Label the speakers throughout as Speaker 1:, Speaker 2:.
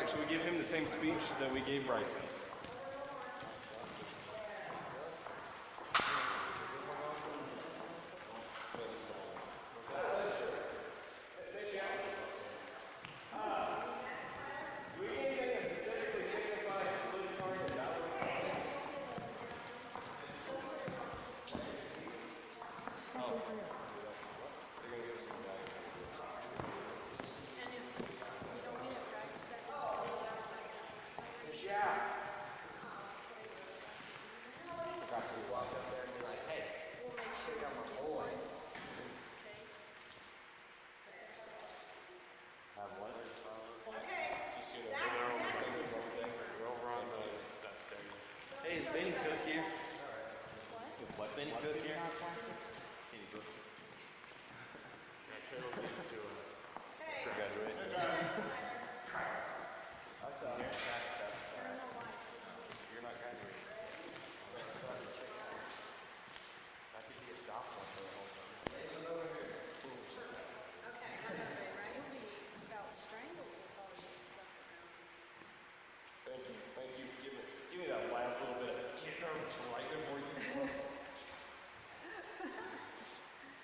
Speaker 1: should we give him the same speech that we gave Bryson? Hey, is Benny Cook here? What? Benny Cook here? Can you book? Graduate. You're not graduating. I think you get stopped one for the whole time. Thank you. Give me that last little bit of kick right before you go.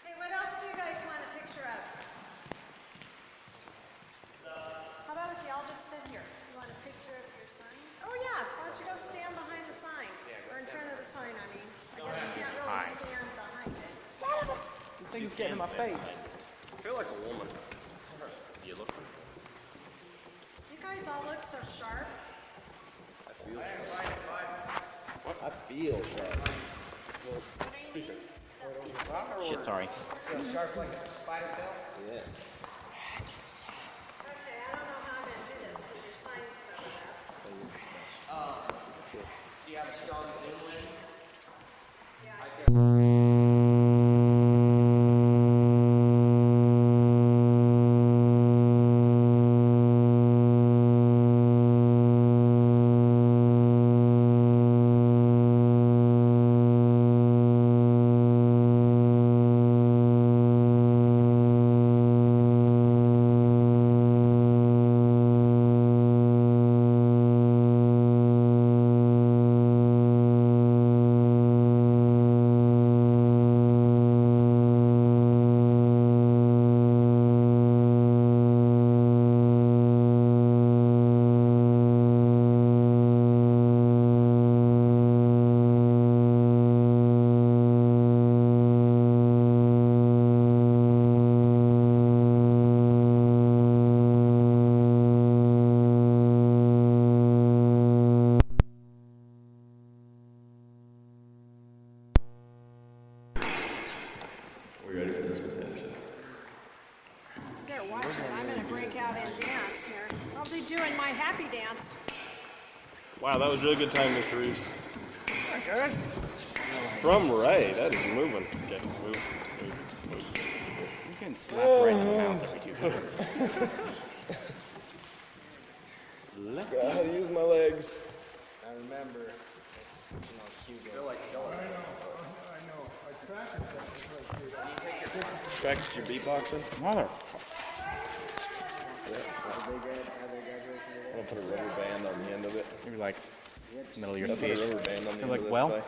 Speaker 2: Hey, what else do you guys want a picture of? How about if y'all just sit here? You want a picture of your sign? Oh yeah, why don't you go stand behind the sign? Or in front of the sign, I mean. I guess you can't really stand behind it.
Speaker 3: Son of a... You think it's getting in my face?
Speaker 1: I feel like a woman. You look.
Speaker 2: You guys all look so sharp.
Speaker 3: I feel sharp.
Speaker 1: Speaker.
Speaker 3: Shit, sorry.
Speaker 4: Feel sharp like a spider tail?
Speaker 3: Yeah.
Speaker 2: Okay, I don't know how I'm going to do this because your sign's covered up.
Speaker 4: Do you have a strong zoom lens?
Speaker 2: Yeah,
Speaker 1: We ready for this, Miss Anderson?
Speaker 2: better watch it. I'm going to break out and dance here. I'll be doing my happy dance.
Speaker 1: Wow, that was really good time, Mr. Reeves. From Ray, that is moving. Okay, move.
Speaker 3: You can slap right in the mouth every 2 seconds.
Speaker 1: Gotta use my legs.
Speaker 4: I remember it's Genoa Hugo. Feel like
Speaker 1: Practice your beatboxing.
Speaker 3: Mother.
Speaker 1: I'm gonna put a rubber band on the end of it.
Speaker 3: You're like, middle of your
Speaker 1: I'll put a
Speaker 3: speech.
Speaker 1: rubber band on the
Speaker 3: You're
Speaker 1: end
Speaker 3: like,
Speaker 1: of this
Speaker 3: well,
Speaker 1: guy.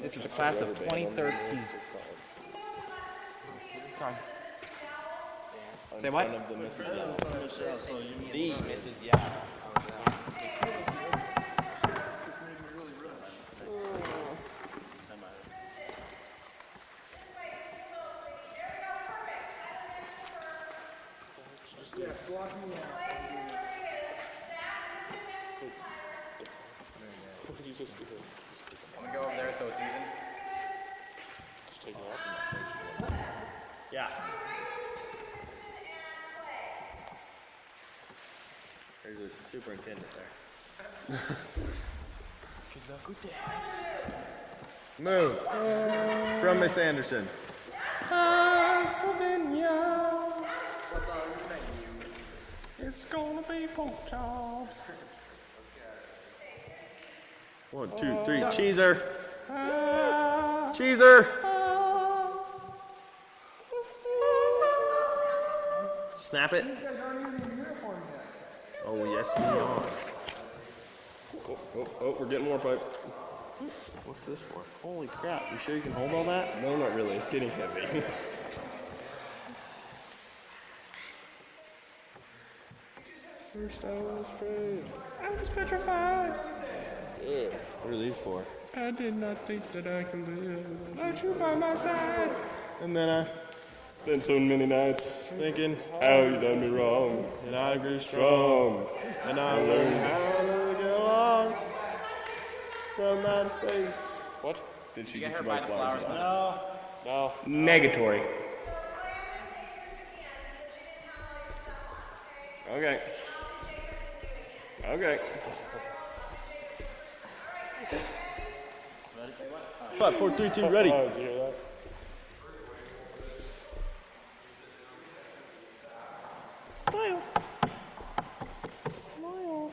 Speaker 3: this is the class of
Speaker 1: Rubber band on the end of
Speaker 3: 2013.
Speaker 1: this.
Speaker 3: Sorry.
Speaker 1: In
Speaker 3: Say what?
Speaker 1: front of the Mrs. Yao. The Mrs. Yao.
Speaker 4: I'm gonna go over there so it's even.
Speaker 1: Just take it off. Yeah. There's a superintendent there. Good luck with that. Move. From Miss Anderson.
Speaker 4: What's on the menu?
Speaker 3: It's gonna be pork chops.
Speaker 1: 1, 2, 3. Cheeser. Cheeser. Snap it. Oh,
Speaker 5: Oh, yes, we are.
Speaker 3: Oh, we're getting more pipe.
Speaker 5: What's this for? Holy crap, you sure you can hold all that?
Speaker 3: No, not really. It's getting heavy. First I was afraid. I was petrified.
Speaker 5: Yeah. What are these for?
Speaker 3: I did not think that I could live without you by my side.
Speaker 5: And then I
Speaker 3: Spent so many nights
Speaker 5: thinking,
Speaker 3: how you done me wrong.
Speaker 5: and I grew strong, and I learned how to get along from that face.
Speaker 3: What? Did she get you my flowers?
Speaker 5: No.
Speaker 3: Negatory. Okay. Okay.
Speaker 5: 5, 4, 3, 2, ready.
Speaker 3: Oh, did you hear that?
Speaker 5: Smile. Smile.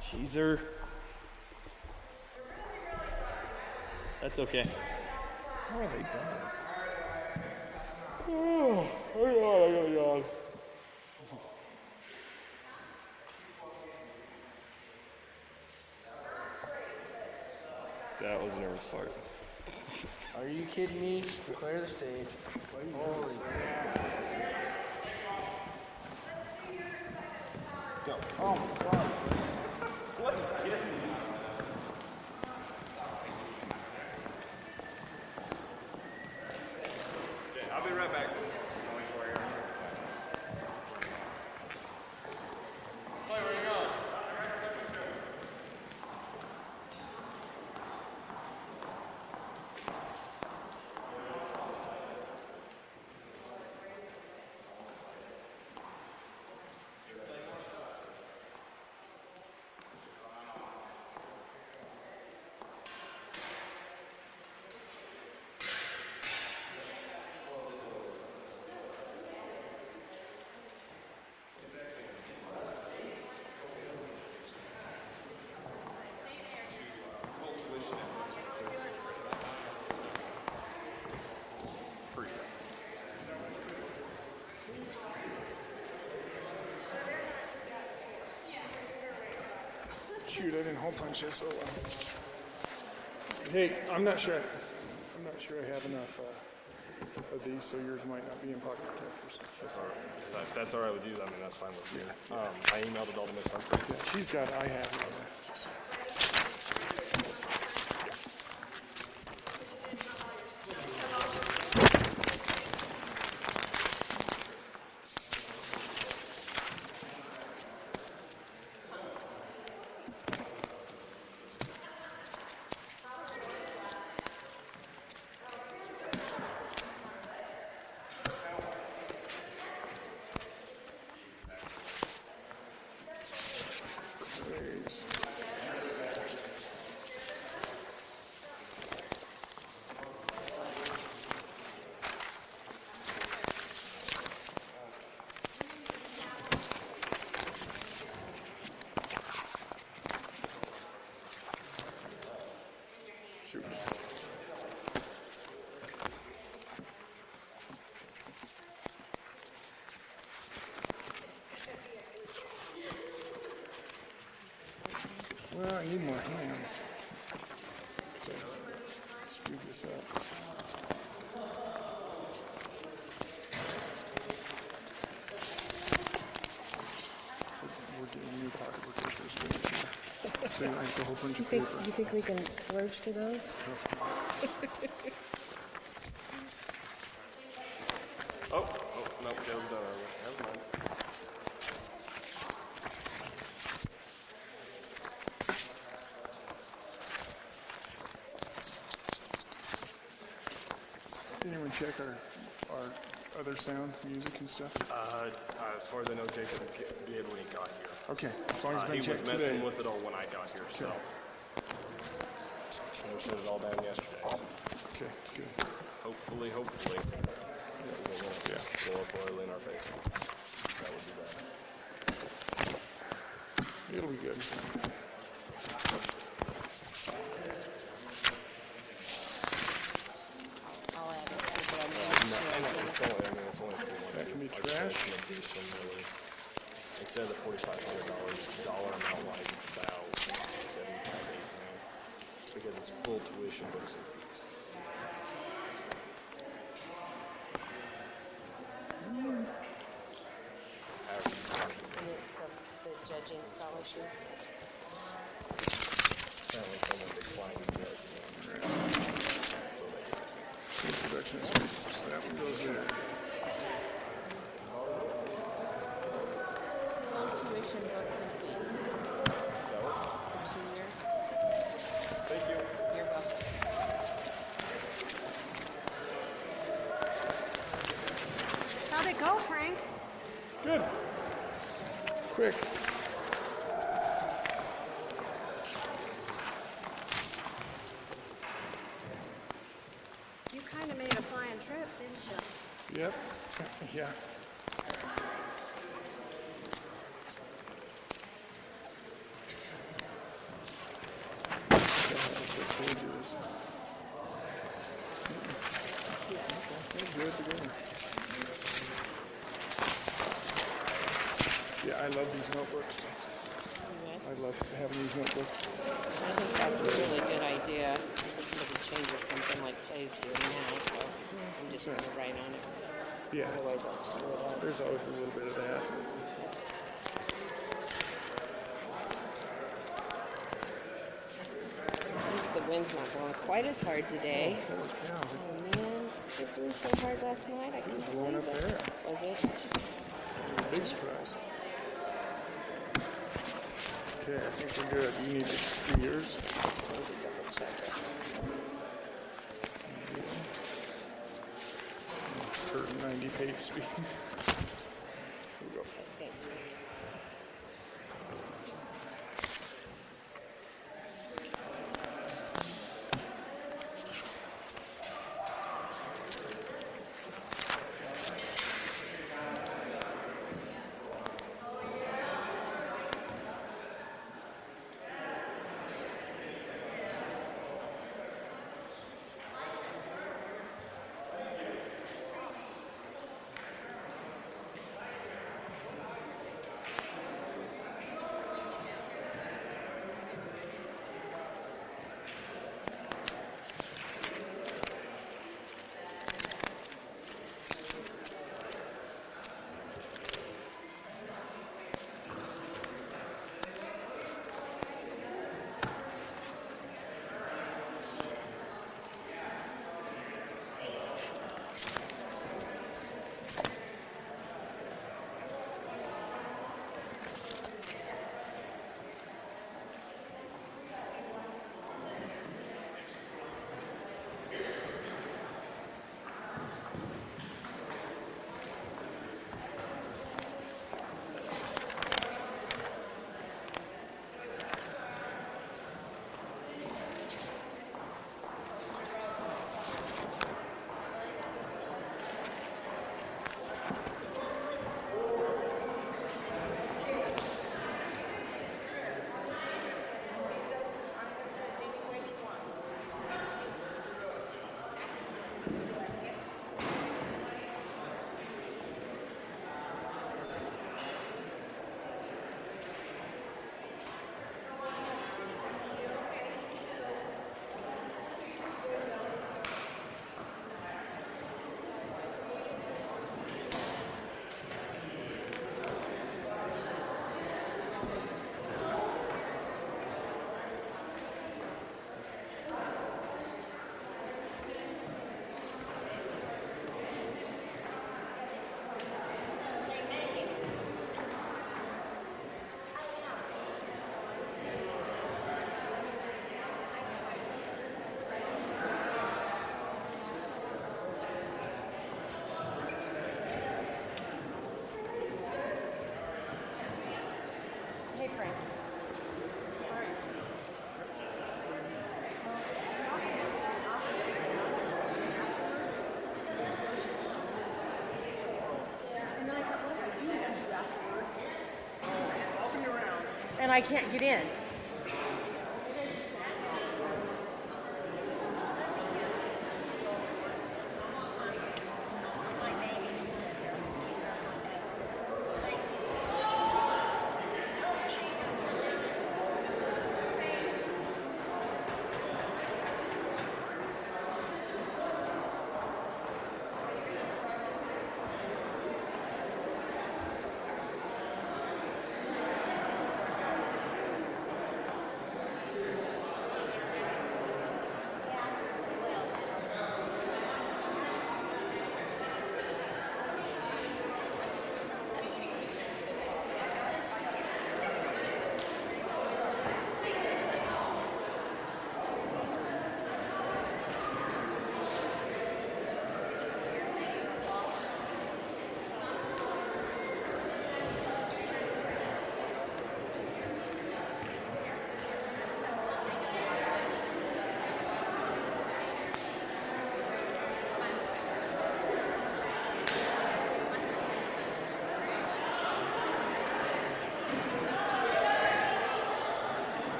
Speaker 5: Cheeser. That's okay.
Speaker 3: How are they done? Oh, I gotta yawn. That was a nervous fart.
Speaker 4: Are you kidding me? Clear the stage. Holy crap. Go. Oh my god.
Speaker 3: Okay, I'll be right back.
Speaker 6: Shoot, I didn't hole punch this. Oh, well. Hey, I'm not sure I have enough of these, so yours might not be in pocket protectors.
Speaker 3: That's all right. If that's all right with you, I mean, that's fine with me. I emailed it all to Miss Humphrey.
Speaker 6: Yeah, she's got, I have it. Shoot. Well, I need more hands. So, speed this up. We're getting new pocket protectors for this year. So you don't have to whole bunch of paper.
Speaker 7: You think we can splurge to those?
Speaker 3: Oh, no, Joe's done already. Never mind.
Speaker 6: Did anyone check our other sound, music and stuff?
Speaker 3: As far as I know, Jacob did when he got here.
Speaker 6: Okay, as long as
Speaker 3: He
Speaker 6: it's
Speaker 3: was
Speaker 6: been checked today.
Speaker 3: messing with it all when I got here, so. We shut it all down yesterday.
Speaker 6: Okay, good.
Speaker 3: Hopefully. Yeah. Blow up oil in our face. That would be bad.
Speaker 6: It'll be good.
Speaker 7: I'll add it. That's what I mean.
Speaker 3: It's only 3 months.
Speaker 6: That can be trash.
Speaker 5: Instead of the $4,500 dollar amount wise, it's about 75, 80 grand because it's full tuition, books, and fees. However,
Speaker 7: And it's the judging scholarship.
Speaker 5: apparently someone declined this.
Speaker 6: Food production expenses, so that one goes there.
Speaker 7: Full tuition, books, and fees. 2 years.
Speaker 5: Thank you.
Speaker 7: You're welcome.
Speaker 2: How'd it go, Frank?
Speaker 6: Good. Quick.
Speaker 2: You kind of made a flying trip, didn't you?
Speaker 6: Yep. Yeah. Good together. Yeah, I love these notebooks. I love having these notebooks.
Speaker 7: I think that's a really good idea. So somebody changes something like Clay's doing now, so I'm just going to write on it.
Speaker 6: Yeah,
Speaker 7: Otherwise, I'll screw it up.
Speaker 6: there's always a little bit of that.
Speaker 7: At least the wind's not blowing quite as hard today.
Speaker 6: Holy cow,
Speaker 7: Oh man, it blew so hard last night. I couldn't
Speaker 6: blowing
Speaker 7: believe
Speaker 6: up
Speaker 7: it.
Speaker 6: there.
Speaker 7: Was it?
Speaker 6: Big surprise. Okay, I think we're good. You need to do yours.
Speaker 7: Let me double check it.
Speaker 6: For 90-page speed. Here we go.
Speaker 7: Thanks, Frank. Hey, Frank.
Speaker 2: And I can't get in.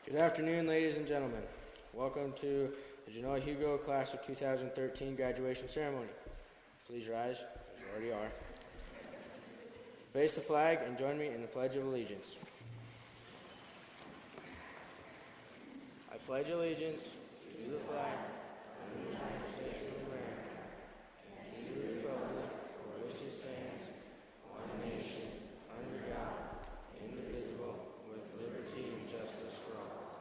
Speaker 4: Good afternoon, ladies and gentlemen. Welcome to the Genoa Hugo Class of 2013 graduation ceremony. Please rise, as you already are. Face the flag and join me in the Pledge of Allegiance. I pledge allegiance to the flag of the United States of America and to the republic for which it stands, one nation, under God, indivisible, with liberty and justice for all.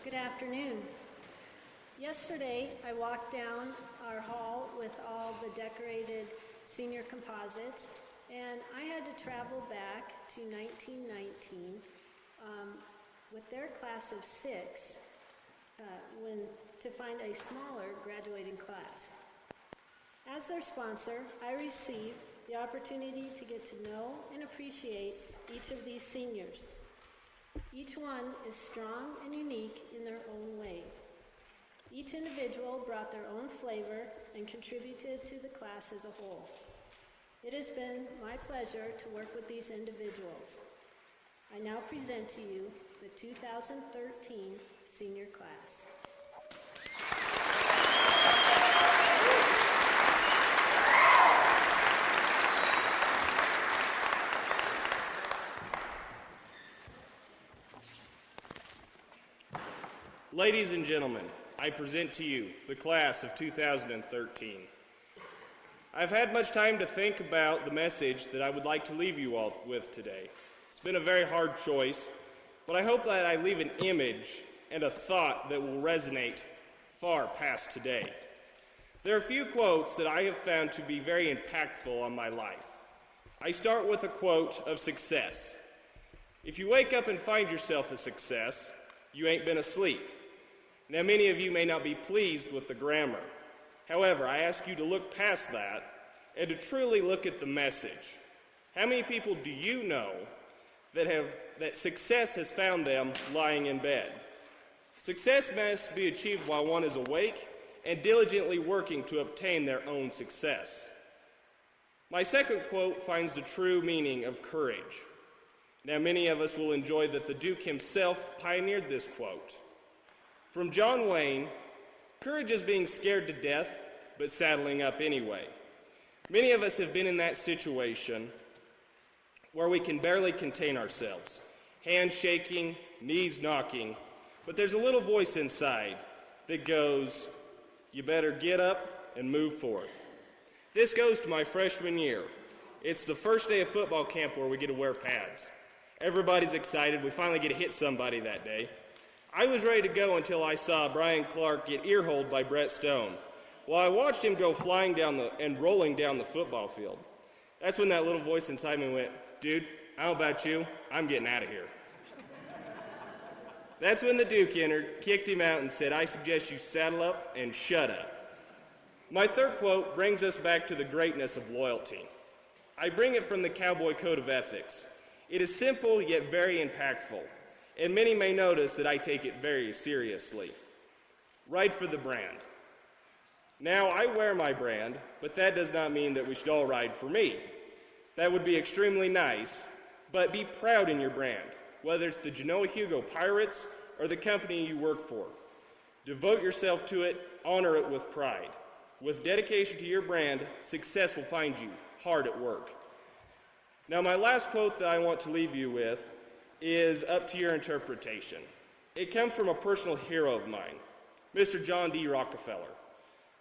Speaker 2: Good afternoon. Yesterday, I walked down our hall with all the decorated senior composites, and I had to travel back to 1919 with their class of 6 to find a smaller graduating class. As their sponsor, I received the opportunity to get to know and appreciate each of these seniors. Each one is strong and unique in their own way. Each individual brought their own flavor and contributed to the class as a whole. It has been my pleasure to work with these individuals. I now present to you the 2013 senior class.
Speaker 8: Ladies and gentlemen, I present to you the class of 2013. I've had much time to think about the message that I would like to leave you all with today. It's been a very hard choice, but I hope that I leave an image and a thought that will resonate far past today. There are a few quotes that I have found to be very impactful on my life. I start with a quote of success. If you wake up and find yourself a success, you ain't been asleep. Now, many of you may not be pleased with the grammar. However, I ask you to look past that and to truly look at the message. How many people do you know that success has found them lying in bed? Success must be achieved while one is awake and diligently working to obtain their own success. My second quote finds the true meaning of courage. Now, many of us will enjoy that the Duke himself pioneered this quote. From John Wayne, courage is being scared to death, but saddling up anyway. Many of us have been in that situation where we can barely contain ourselves, hands shaking, knees knocking, but there's a little voice inside that goes, you better get up and move forth. This goes to my freshman year. It's the first day of football camp where we get to wear pads. Everybody's excited. We finally get to hit somebody that day. I was ready to go until I saw Brian Clark get earholed by Brett Stone. Well, I watched him go flying down and rolling down the football field. That's when that little voice inside me went, dude, I don't know about you, I'm getting out of here. That's when the Duke entered, kicked him out, and said, I suggest you saddle up and shut up. My third quote brings us back to the greatness of loyalty. I bring it from the Cowboy Code of Ethics. It is simple yet very impactful, and many may notice that I take it very seriously. Ride for the brand. Now, I wear my brand, but that does not mean that we should all ride for me. That would be extremely nice, but be proud in your brand, whether it's the Genoa Hugo Pirates or the company you work for. Devote yourself to it, honor it with pride. With dedication to your brand, success will find you hard at work. Now, my last quote that I want to leave you with is up to your interpretation. It comes from a personal hero of mine, Mr. John D. Rockefeller.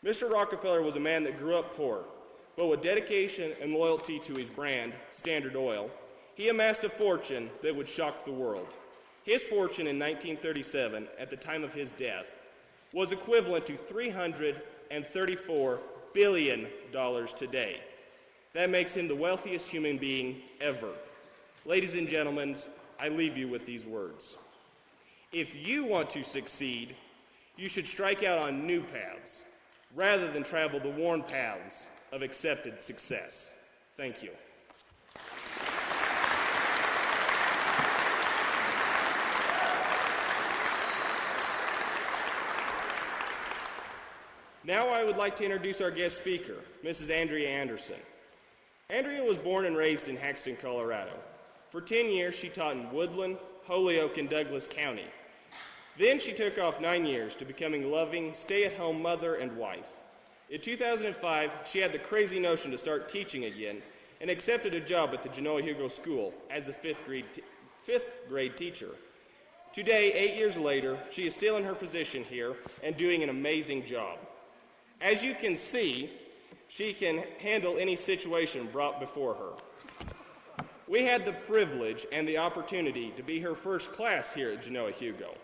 Speaker 8: Mr. Rockefeller was a man that grew up poor, but with dedication and loyalty to his brand, Standard Oil, he amassed a fortune that would shock the world. His fortune in 1937, at the time of his death, was equivalent to $334 billion today. That makes him the wealthiest human being ever. Ladies and gentlemen, I leave you with these words. If you want to succeed, you should strike out on new paths, rather than travel the worn paths of accepted success. Thank you. Now I would like to introduce our guest speaker, Mrs. Andrea Anderson. Andrea was born and raised in Haxton, Colorado. For 10 years, she taught in Woodland, Holyoke, and Douglas County. Then she took off 9 years to becoming a loving, stay-at-home mother and wife. In 2005, she had the crazy notion to start teaching again and accepted a job at the Genoa Hugo School as a fifth grade teacher. Today, 8 years later, she is still in her position here and doing an amazing job. As you can see, she can handle any situation brought before her. We had the privilege and the opportunity to be her first class here at Genoa Hugo.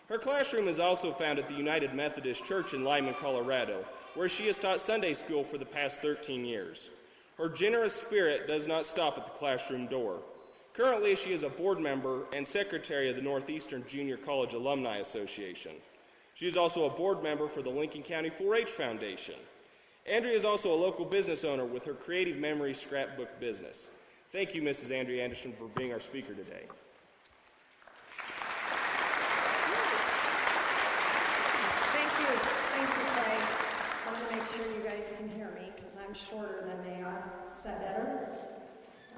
Speaker 8: Her classroom is also found at the United Methodist Church in Lyman, Colorado, where she has taught Sunday school for the past 13 years. Her generous spirit does not stop at the classroom door. Currently, she is a board member and secretary of the Northeastern Junior College Alumni Association. She is also a board member for the Lincoln County 4-H Foundation. Andrea is also a local business owner with her Creative Memories scrapbook business. Thank you, Mrs. Andrea Anderson, for being our speaker today.
Speaker 9: Thank you, Clay. I want to make sure you guys can hear me because I'm shorter than they are. Is that better?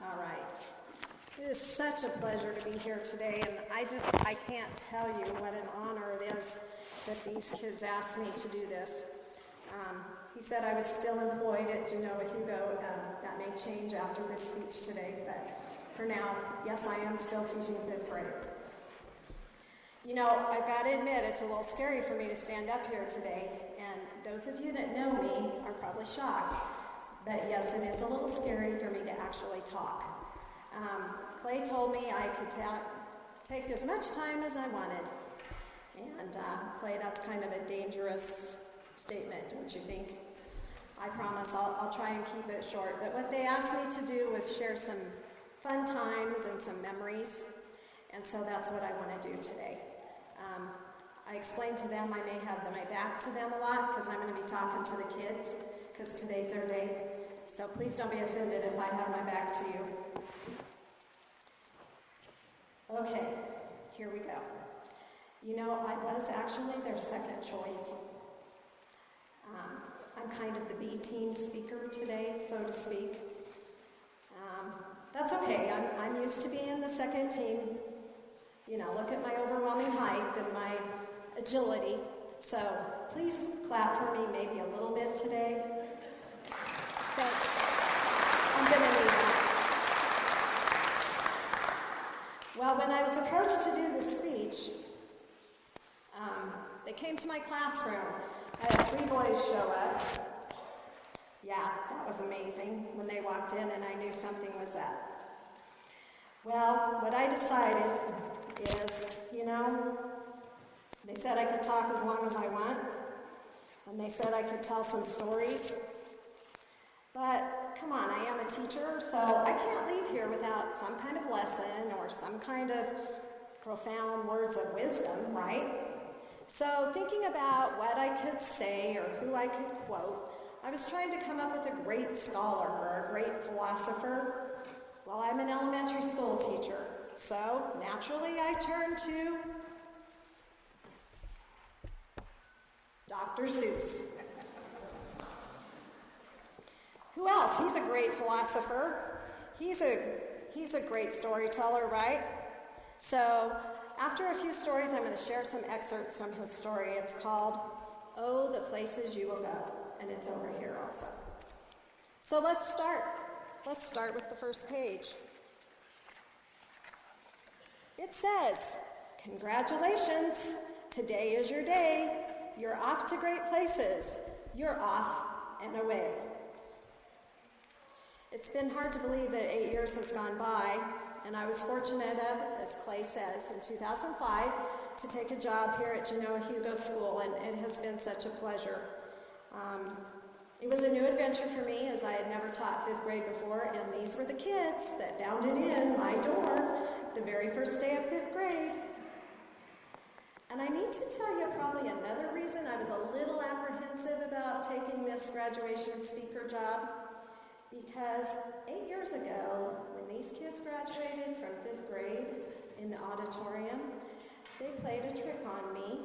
Speaker 9: All right. It is such a pleasure to be here today, and I can't tell you what an honor it is that these kids asked me to do this. He said I was still employed at Genoa Hugo. That may change after this speech today, but for now, yes, I am still teaching 5th grade. You know, I've got to admit, it's a little scary for me to stand up here today, and those of you that know me are probably shocked, but yes, it is a little scary for me to actually talk. Clay told me I could take as much time as I wanted, and Clay, that's kind of a dangerous statement, don't you think? I promise I'll try and keep it short, but what they asked me to do was share some fun times and some memories, and so that's what I want to do today. I explained to them I may have my back to them a lot because I'm going to be talking to the kids because today's their day, so please don't be offended if I have my back to you. Okay, here we go. You know, I was actually their second choice. I'm kind of the B-team speaker today, so to speak. That's okay. I'm used to being the second team. You know, look at my overwhelming height and my agility. So please clap for me maybe a little bit today. Thanks. I'm going to need that. Well, when I was approached to do the speech, they came to my classroom. I had 3 boys show up. Yeah, that was amazing when they walked in and I knew something was up. Well, what I decided is, you know, they said I could talk as long as I want, and they said I could tell some stories. But come on, I am a teacher, so I can't leave here without some kind of lesson or some kind of profound words of wisdom, right? So thinking about what I could say or who I could quote, I was trying to come up with a great scholar or a great philosopher. Well, I'm an elementary school teacher, so naturally I turned to Dr. Seuss. Who else? He's a great philosopher. He's a great storyteller, right? So after a few stories, I'm going to share some excerpts from his story. It's called, Oh, the Places You Will Go, and it's over here also. So let's start. Let's start with the first page. It says, congratulations, today is your day. You're off to great places. You're off and away. It's been hard to believe that 8 years has gone by, and I was fortunate enough, as Clay says, in 2005 to take a job here at Genoa Hugo School, and it has been such a pleasure. It was a new adventure for me as I had never taught 5th grade before, and these were the kids that bounded in my door the very first day of 5th grade. And I need to tell you probably another reason I was a little apprehensive about taking this graduation speaker job, because 8 years ago, when these kids graduated from 5th grade in the auditorium, they played a trick on me.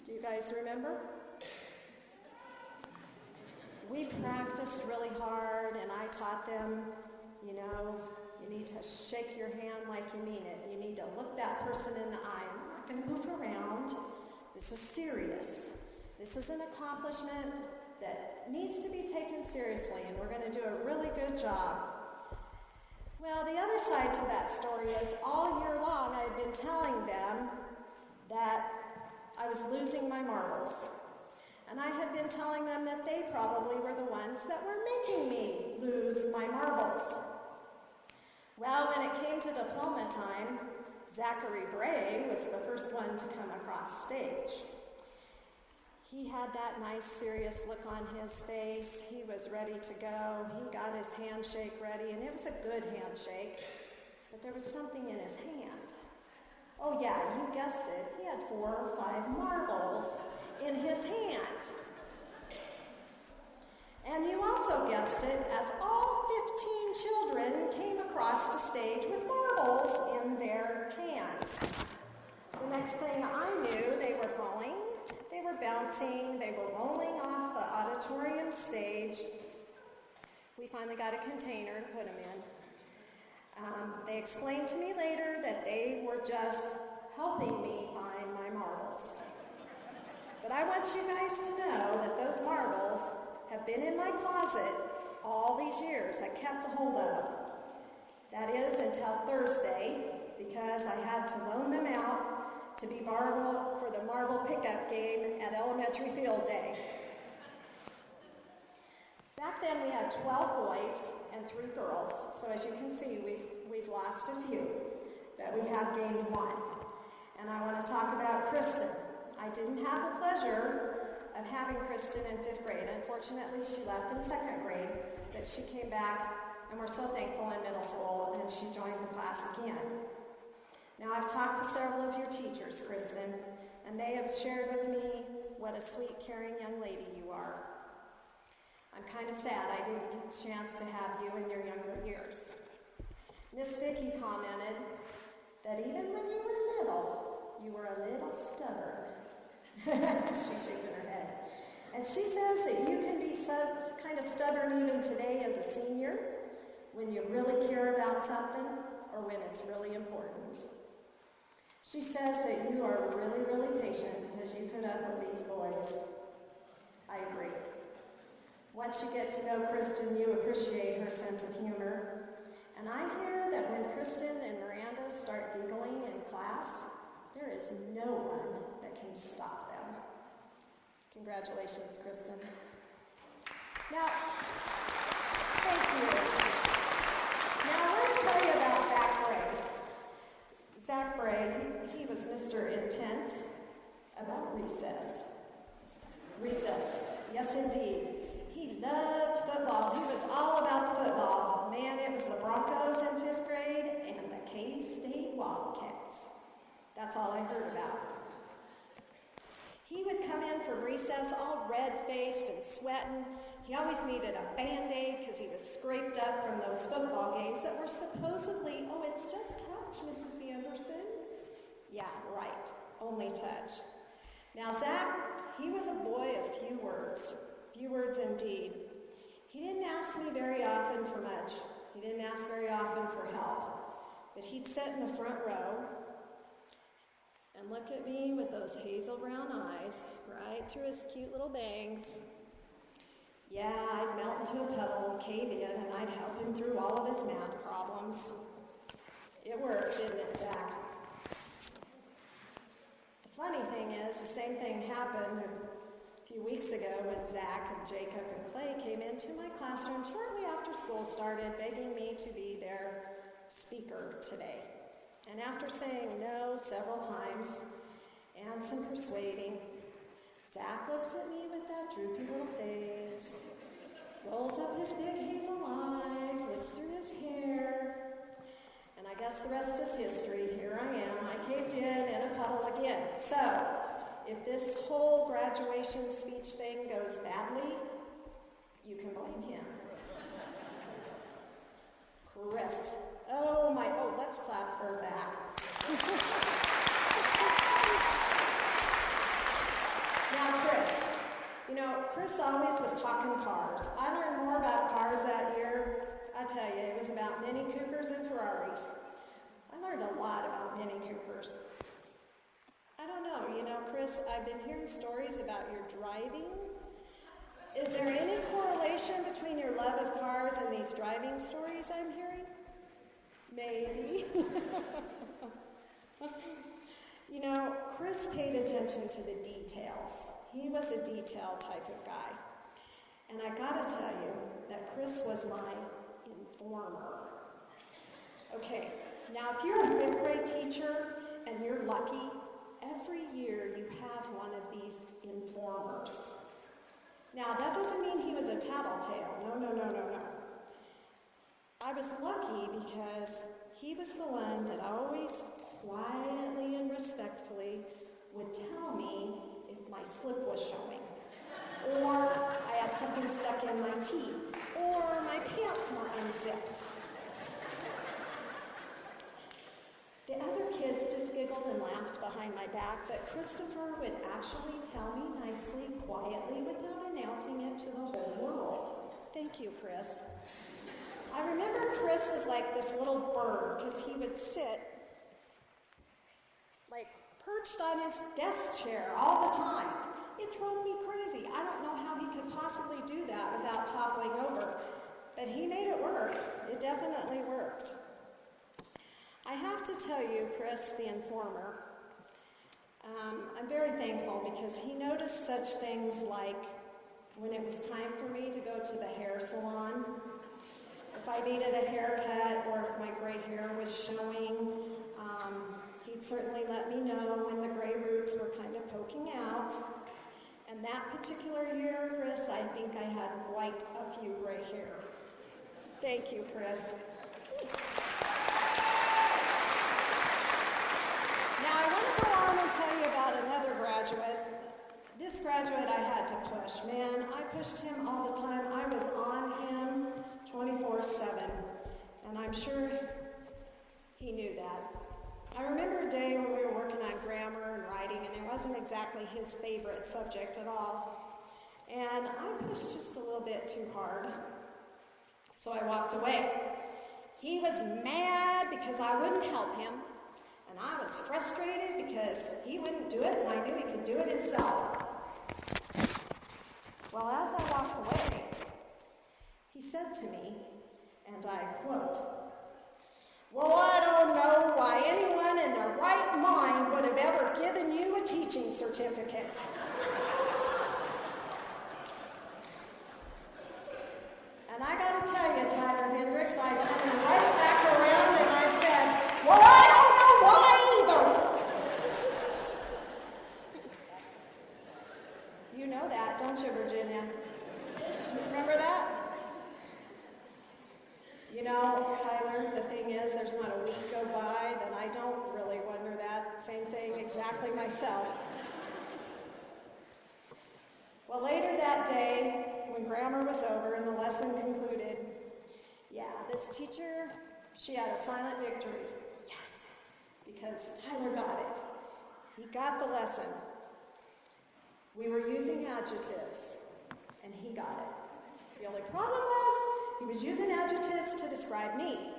Speaker 9: Do you guys remember? we practiced really hard, and I taught them, you know, you need to shake your hand like you mean it. You need to look that person in the eye. I'm not going to goof around. This is serious. This is an accomplishment that needs to be taken seriously, and we're going to do a really good job. Well, the other side to that story is all year long I've been telling them that I was losing my marbles. And I had been telling them that they probably were the ones that were making me lose my marbles. Well, when it came to diploma time, Zachary Bray was the first one to come across stage. He had that nice, serious look on his face. He was ready to go. He got his handshake ready, and it was a good handshake, but there was something in his hand. Oh yeah, you guessed it. He had 4 or 5 marbles in his hand. And you also guessed it, as all 15 children came across the stage with marbles in their hands. The next thing I knew, they were falling, they were bouncing, they were rolling off the auditorium stage. We finally got a container to put them in. They explained to me later that they were just helping me find my marbles. But I want you guys to know that those marbles have been in my closet all these years. I kept a hold of them. That is until Thursday, because I had to loan them out to be borrowed for the marble pickup game at elementary field day. Back then we had 12 boys and 3 girls, so as you can see, we've lost a few, but we have gained 1. And I want to talk about Kristen. I didn't have the pleasure of having Kristen in 5th grade. Unfortunately, she left in 2nd grade, but she came back, and we're so thankful in middle school, and she joined the class again. Now, I've talked to several of your teachers, Kristen, and they have shared with me what a sweet, caring young lady you are. I'm kind of sad I didn't get a chance to have you in your younger years. Miss Vicki commented that even when you were little, you were a little stubborn. She's shaking her head. And she says that you can be kind of stubborn even today as a senior, when you really care about something or when it's really important. She says that you are really, really patient because you put up with these boys. I agree. Once you get to know Kristen, you appreciate her sense of humor. And I hear that when Kristen and Miranda start giggling in class, there is no one that can stop them. Congratulations, Kristen. Now, thank you. Now I want to tell you about Zach Bray. Zach Bray, he was Mr. Intense about recess. Recess, yes indeed. He loved football. He was all about the football. Man, it was the Broncos in 5th grade and the K-State Wildcats. That's all I heard about. He would come in from recess all red-faced and sweating. He always needed a Band-Aid because he was scraped up from those football games that were supposedly, oh, it's just touch, Mrs. Anderson. Yeah, right, only touch. Now, Zach, he was a boy of few words indeed. He didn't ask me very often for much. He didn't ask very often for help. But he'd sit in the front row and look at me with those hazel brown eyes right through his cute little bangs. Yeah, I'd melt into a puddle and cave in, and I'd help him through all of his math problems. It worked, didn't it, Zach? The funny thing is, the same thing happened a few weeks ago when Zach and Jacob and Clay came into my classroom shortly after school started, begging me to be their speaker today. And after saying no several times and some persuading, Zach looks at me with that droopy little face, rolls up his big hazel eyes, looks through his hair, and I guess the rest is history. Here I am. I caved in a puddle again. So, if this whole graduation speech thing goes badly, you can blame him. Chris. Oh, let's clap for Zach. Now, Chris always was talking cars. a lot about Mini Coopers. I don't know, Chris, I've been hearing stories about your driving. Is there any correlation between your love of cars and these driving stories I'm hearing? Maybe. Chris paid attention to the details. He was a detail type of guy. And I gotta tell you that Chris was my informer. Okay, now if you're a 5th grade teacher and you're lucky, every year you have one of these informers. Now that doesn't mean he was a tattletale. No. I was lucky because he was the one that always quietly and respectfully would tell me if my slip was showing, or I had something stuck in my teeth, or my pants were unzipped. The other kids just giggled and laughed behind my back, but Christopher would actually tell me nicely, quietly, without announcing it to the whole world. Thank you, Chris. I remember Chris was like this little bird, because he would sit like perched on his desk chair all the time. It drove me crazy. I don't know how he could possibly do that without toppling over, but he made it work. It definitely worked. I have to tell you, Chris, the informer, I'm very thankful because he noticed such things like when it was time for me to go to the hair salon, if I needed a haircut or if my gray hair was showing, he'd certainly let me know when the gray roots were kind of poking out. And that particular year, Chris, I think I had quite a few gray hair. Thank you, Chris. Now I want to go on and tell you about another graduate. This graduate I had to push. Man, I pushed him all the time. I was on him 24/7, and I'm sure he knew that. I remember a day when we were working on grammar and writing, and it wasn't exactly his favorite subject at all. And I pushed just a little bit too hard, so I walked away. He was mad because I wouldn't help him, and I was frustrated because he wouldn't do it, and I knew he could do it himself. Well, as I walked away, he said to me, and I quote, "Well, I don't know why anyone in their right mind would have ever given you a teaching certificate." And I got to tell you, Tyler Hendricks, I turned right back around and I said, "Well, I don't know why either." You know that, don't you, Virginia? Remember that? You know, Tyler, the thing is, there's not a week go by that I don't really wonder that same thing exactly myself. Well, later that day, when grammar was over and the lesson concluded, this teacher, she had a silent victory. Yes, because Tyler got it. He got the lesson. We were using adjectives, and he got it. The only problem was, he was using adjectives to describe me.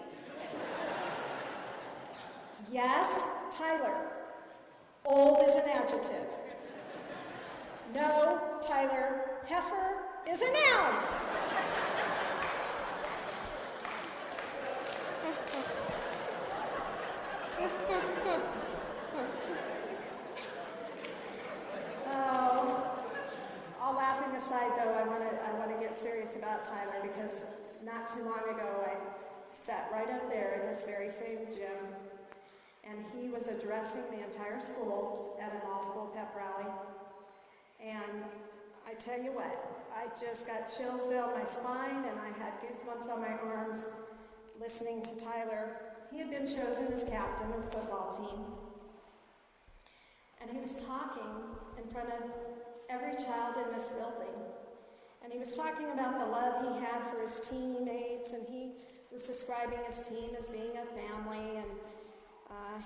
Speaker 9: Yes, Tyler, old is an adjective. No, Tyler, heifer is a noun. All laughing aside, though, I want to get serious about Tyler because not too long ago I sat right up there in this very same gym, and he was addressing the entire school at an all-school pep rally. And I tell you what, I just got chills down my spine, and I had goosebumps on my arms listening to Tyler. He had been chosen as captain of the football team, and he was talking in front of every child in this building. And he was talking about the love he had for his teammates, and he was describing his team as being a family, and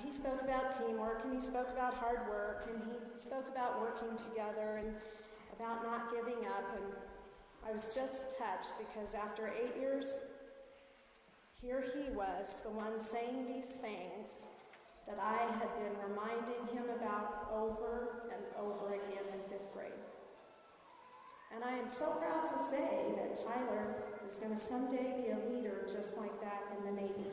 Speaker 9: he spoke about teamwork, and he spoke about hard work, and he spoke about working together, and about not giving up. And I was just touched because after 8 years, here he was, the one saying these things, been reminding him about over and over again in 5th grade. And I am so proud to say that Tyler is going to someday be a leader just like that in the Navy.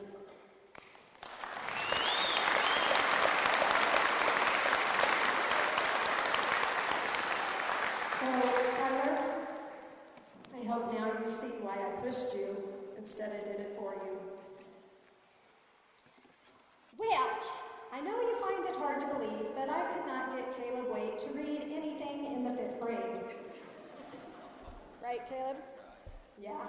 Speaker 9: So, Tyler, I hope now you see why I pushed you instead of did it for you. Well, I know you find it hard to believe, but I could not get Caleb Waite to read anything in the 5th grade. Right, Caleb? Yeah.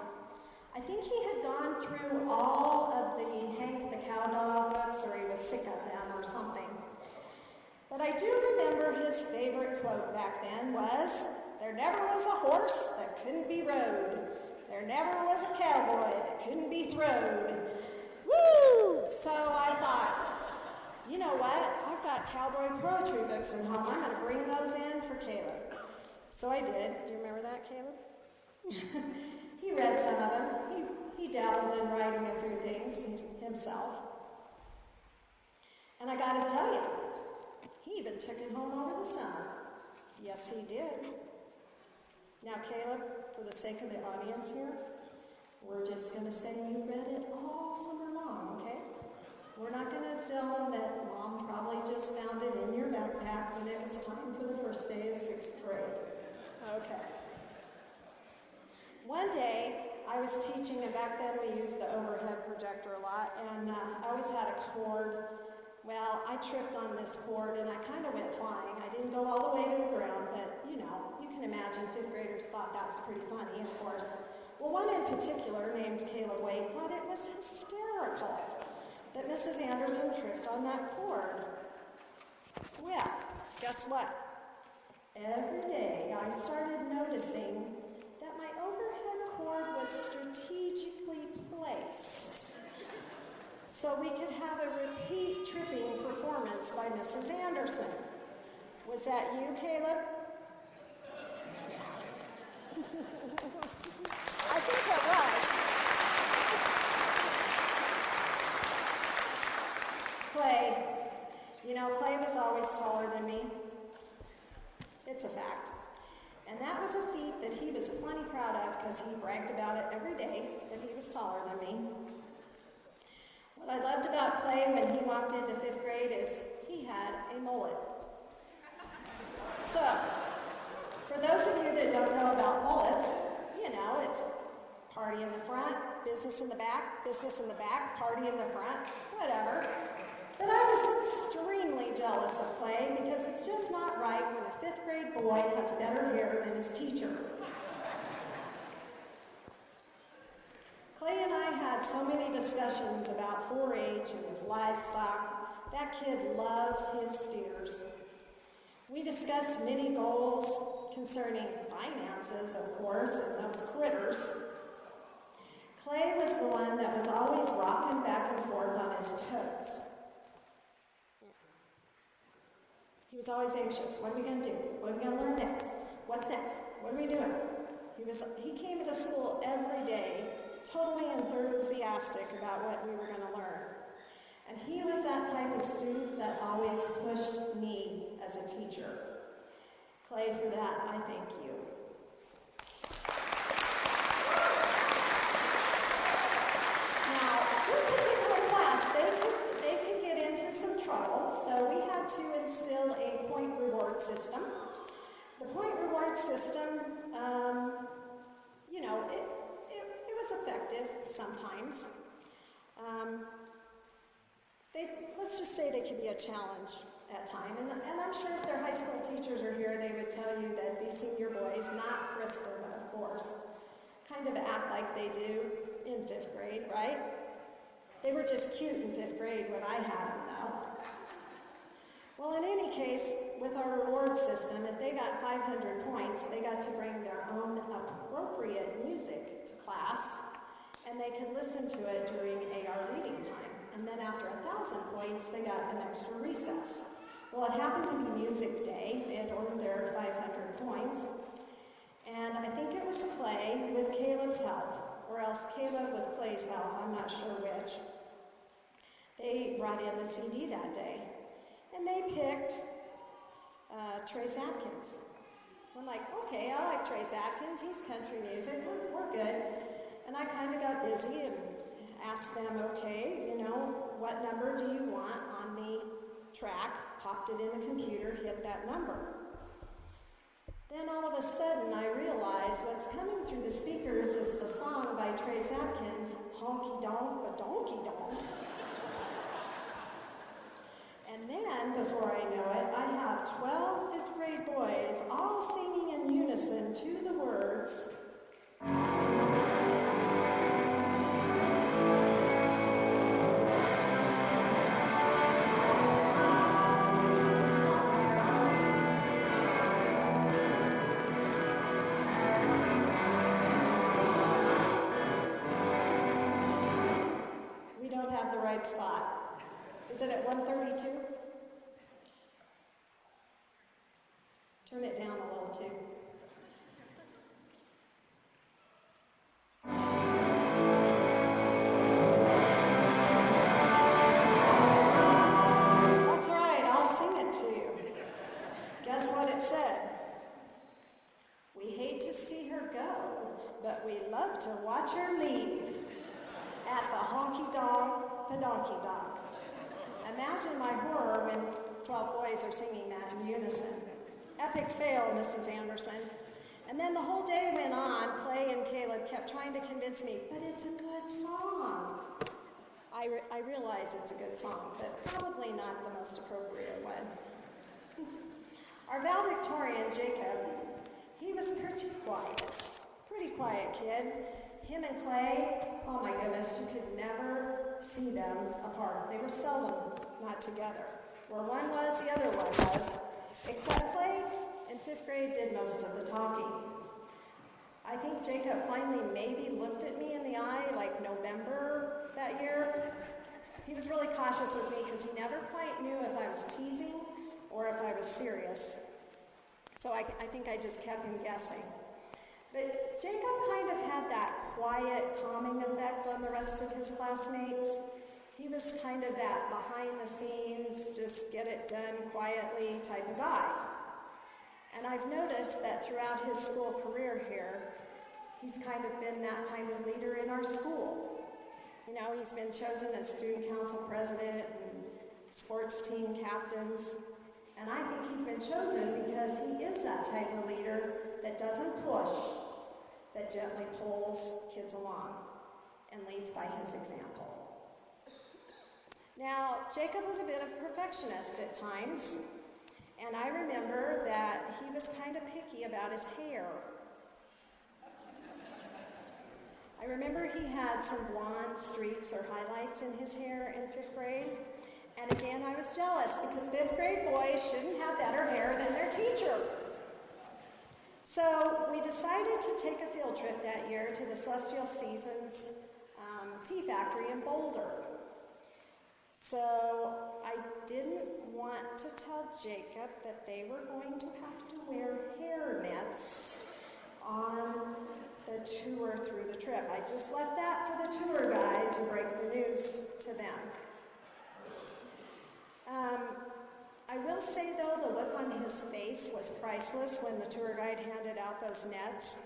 Speaker 9: I think he had gone through all of the Hank the Cowdog books, or he was sick of them or something. But I do remember his favorite quote back then was, "There never was a horse that couldn't be rode. There never was a cowboy that couldn't be throwed." Woo! So I thought, you know what? I've got cowboy poetry books at home. I'm going to bring those in for Caleb. So I did. Do you remember that, Caleb? He read some of them. He dabbled in writing a few things himself. And I got to tell you, he even took it home over the summer. Yes, he did. Now, Caleb, for the sake of the audience here, we're just going to say you read it all summer long, okay? We're not going to tell them that Mom probably just found it in your backpack when it was time for the first day of 6th grade. Okay. One day, I was teaching, and back then we used the overhead projector a lot, and I always had a cord. Well, I tripped on this cord, and I kind of went flying. I didn't go all the way to the ground, but, you know, you can imagine 5th graders thought that was pretty funny, of course. Well, one in particular, named Caleb Waite, thought it was hysterical that Mrs. Anderson tripped on that cord. Well, guess what? Every day I started noticing that my overhead cord was strategically placed so we could have a repeat tripping performance by Mrs. Anderson. Was that you, Caleb? I think it was. Clay. You know, Clay was always taller than me. It's a fact. And that was a feat that he was plenty proud of because he bragged about it every day that he was taller than me. What I loved about Clay when he walked into 5th grade is he had a mullet. So, for those of you that don't know about mullets, you know, it's party in the front, business in the back, party in the front, whatever. But I was extremely jealous of Clay because it's just not right when a 5th grade boy has better hair than his teacher. Clay and I had so many discussions about 4-H and his livestock. That kid loved his steers. We discussed many goals concerning finances, of course, and those critters. Clay was the one that was always rocking back and forth on his toes. He was always anxious. What are we going to do? What are we going to learn next? What's next? What are we doing? He came to school every day totally enthusiastic about what we were going to learn. And he was that type of student that always pushed me as a teacher. Clay, for that, I thank you. Now, this particular class, they could get into some trouble, so we had to instill a point reward system. The point reward system, it was effective sometimes. Let's just say they could be a challenge at times. And I'm sure if their high school teachers are here, they would tell you that these senior boys, not Kristen, of course, kind of act like they do in 5th grade, right? They were just cute in 5th grade when I had them, though. Well, in any case, with our reward system, if they got 500 points, they got to bring their own appropriate music to class, and they could listen to it during AR reading time. And then after 1,000 points, they got an extra recess. Well, it happened to be music day. They had earned their 500 points. And I think it was Clay with Caleb's help, or else Caleb with Clay's help, I'm not sure which. They brought in the CD that day. and they picked Trace Adkins. I'm like, okay, I like Trace Adkins. He's country music. We're good. And I kind of got busy and asked them, okay, you know, what number do you want on the track? Popped it in the computer, hit that number. Then all of a sudden I realized what's coming through the speakers is the song by Trace Adkins, Honky Donk, a Donkey Donk. And then, before I know it, I have 12 fifth grade boys all singing in unison to the words, we don't have the right spot. Is it at 132? Turn it down a little too. That's right, I'll sing it to you. Guess what it said? We hate to see her go, but we love to watch her leave at the honky donk, pedonky donk. Imagine my horror when 12 boys are singing that in unison. Epic fail, Mrs. Anderson. And then the whole day went on. Clay and Caleb kept trying to convince me, but it's a good song. I realize it's a good song, but probably not the most appropriate one. Our valedictorian, Jacob, he was pretty quiet kid. Him and Clay, oh my goodness, you could never see them apart. They were seldom not together. Where one was, the other one was. Except Clay in fifth grade did most of the talking. I think Jacob finally maybe looked at me in the eye like November that year. He was really cautious with me because he never quite knew if I was teasing or if I was serious. So I think I just kept him guessing. But Jacob kind of had that quiet, calming effect on the rest of his classmates. He was kind of that behind the scenes, just get it done quietly type of guy. And I've noticed that throughout his school career here, he's kind of been that kind of leader in our school. You know, he's been chosen as student council president and sports team captains. And I think he's been chosen because he is that type of leader that doesn't push, that gently pulls kids along and leads by his example. Now, Jacob was a bit of a perfectionist at times, and I remember that he was kind of picky about his hair. I remember he had some blonde streaks or highlights in his hair in fifth grade, and again I was jealous because fifth grade boys shouldn't have better hair than their teacher. So we decided to take a field trip that year to the Celestial Seasons tea factory in Boulder. So I didn't want to tell Jacob that they were going to have to wear hair nets on the tour through the trip. I just left that for the tour guide to break the news to them. I will say, though, the look on his face was priceless when the tour guide handed out those nets.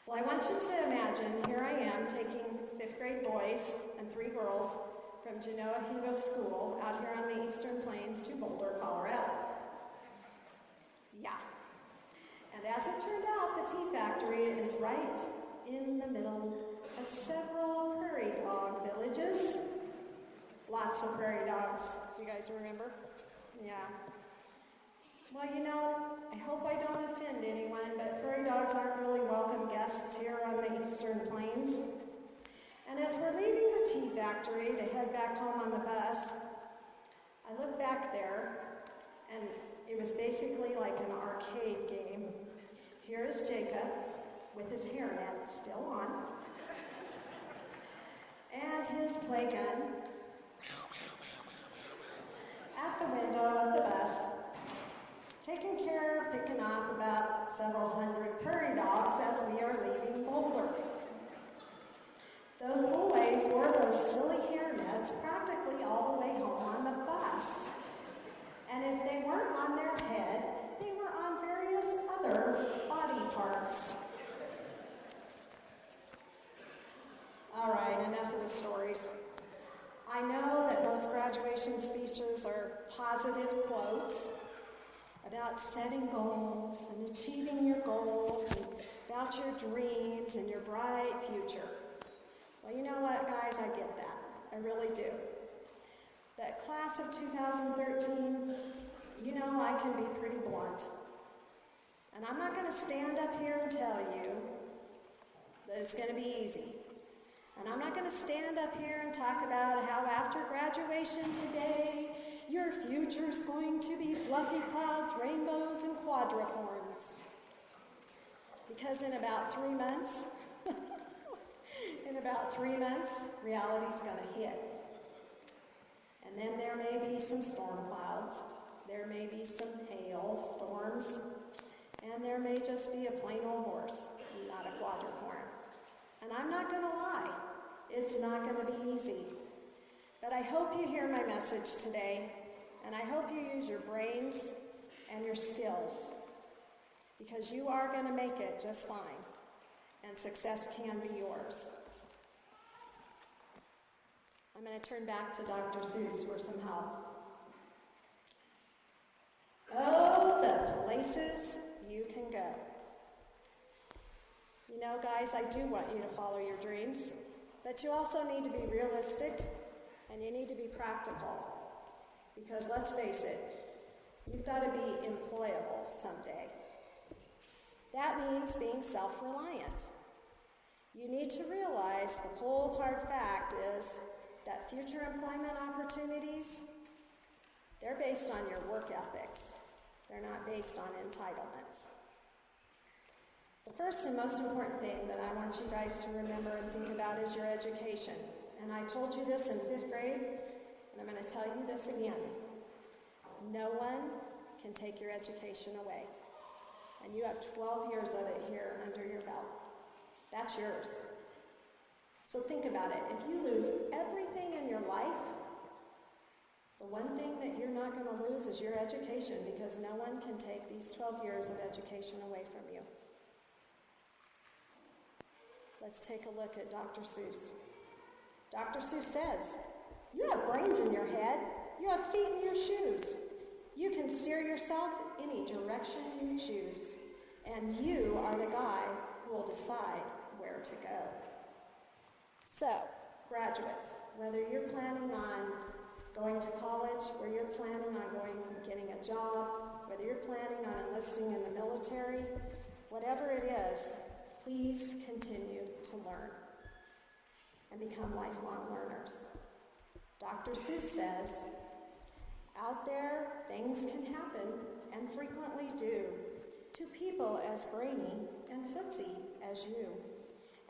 Speaker 9: Well, I want you to imagine, here I am taking fifth grade boys and 3 girls from Genoa Hugo School out here on the Eastern Plains to Boulder, Colorado. Yeah. And as it turned out, the tea factory is right in the middle of several prairie dog villages. Lots of prairie dogs. Do you guys remember? Yeah. Well, you know, I hope I don't offend anyone, but prairie dogs aren't really welcome guests here on the Eastern Plains. And as we're leaving the tea factory to head back home on the bus, I look back there, and it was basically like an arcade game. Here is Jacob with his hairnet still on, and his play gun at the window of the bus, picking off about several hundred prairie dogs as we are leaving Boulder. Those boys wore those silly hairnets practically all the way home on the bus. positive quotes about setting goals and achieving your goals and about your dreams and your bright future. Well, you know what, guys? I get that. I really do. But class of 2013, you know I can be pretty blunt. And I'm not going to stand up here and tell you that it's going to be easy. And I'm not going to stand up here and talk about how after graduation today, your future's going to be fluffy clouds, rainbows, and quadricorns. Because in about 3 months, reality's going to hit. And then there may be some storm clouds, there may be some hail storms, and there may just be a plain old horse, not a quadricorn. And I'm not going to lie, it's not going to be easy. But I hope you hear my message today, and I hope you use your brains and your skills, because you are going to make it just fine, and success can be yours. I'm going to turn back to Dr. Seuss for some help. Oh, the places you can go. You know, guys, I do want you to follow your dreams, but you also need to be realistic and you need to be practical. Because let's face it, you've got to be employable someday. That means being self-reliant. You need to realize the cold, hard fact is that future employment opportunities, they're based on your work ethics. They're not based on entitlements. The first and most important thing that I want you guys to remember and think about is your education. And I told you this in 5th grade, and I'm going to tell you this again. No one can take your education away. And you have 12 years of it here under your belt. That's yours. So think about it. If you lose everything in your life, the one thing that you're not going to lose is your education, because no one can take these 12 years of education away from you. Let's take a look at Dr. Seuss. Dr. Seuss says, you have brains in your head, you have feet in your shoes. You can steer yourself any direction you choose, and you are the guy who will decide where to go. So, graduates, whether you're planning on going to college, whether you're planning on getting a job, whether you're planning on enlisting in the military, whatever it is, please continue to learn and become lifelong learners. Dr. Seuss says, out there, things can happen, and frequently do, to people as brainy and footsy as you.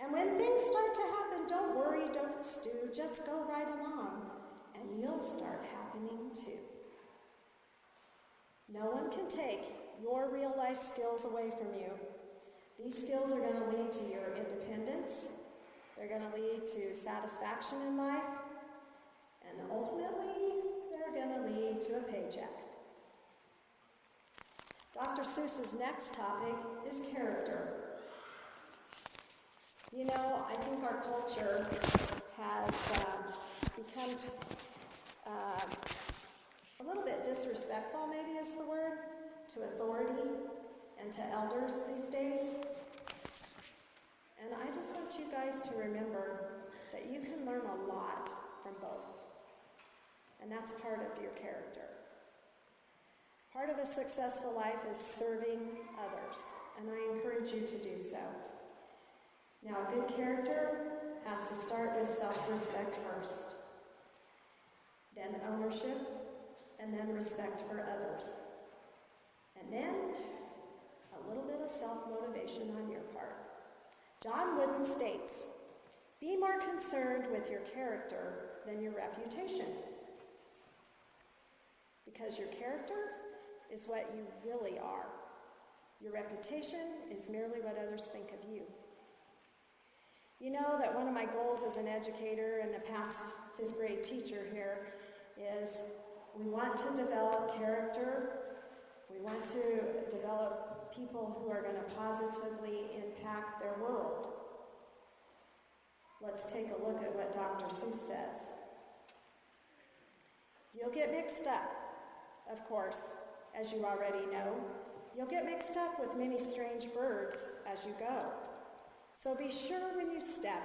Speaker 9: And when things start to happen, don't worry, don't stew, just go right along, and you'll start happening too. No one can take your real-life skills away from you. These skills are going to lead to your independence, they're going to lead to satisfaction in life, and ultimately, they're going to lead to a paycheck. Dr. Seuss's next topic is character. You know, I think our culture has become a little bit disrespectful, maybe is the word, to authority and to elders these days. And I just want you guys to remember that you can learn a lot from both. And that's part of your character. Part of a successful life is serving others, and I encourage you to do so. Now, a good character has to start with self-respect first, then ownership, and then respect for others. And then a little bit of self-motivation on your part. John Wooden states, be more concerned with your character than your reputation. Because your character is what you really are. Your reputation is merely what others think of you. You know that one of my goals as an educator and a past 5th grade teacher here is we want to develop character. We want to develop people who are going to positively impact their world. Let's take a look at what Dr. Seuss says. You'll get mixed up Of course, as you already know, you'll get mixed up with many strange birds as you go. So be sure when you step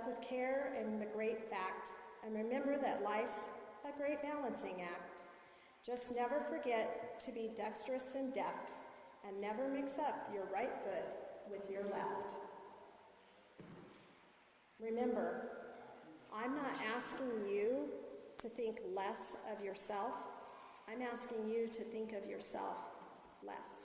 Speaker 9: with care and the great fact, and remember that life's a great balancing act. Just never forget to be dexterous and deft, and never mix up your right foot with your left. Remember, I'm not asking you to think less of yourself. I'm asking you to think of yourself less.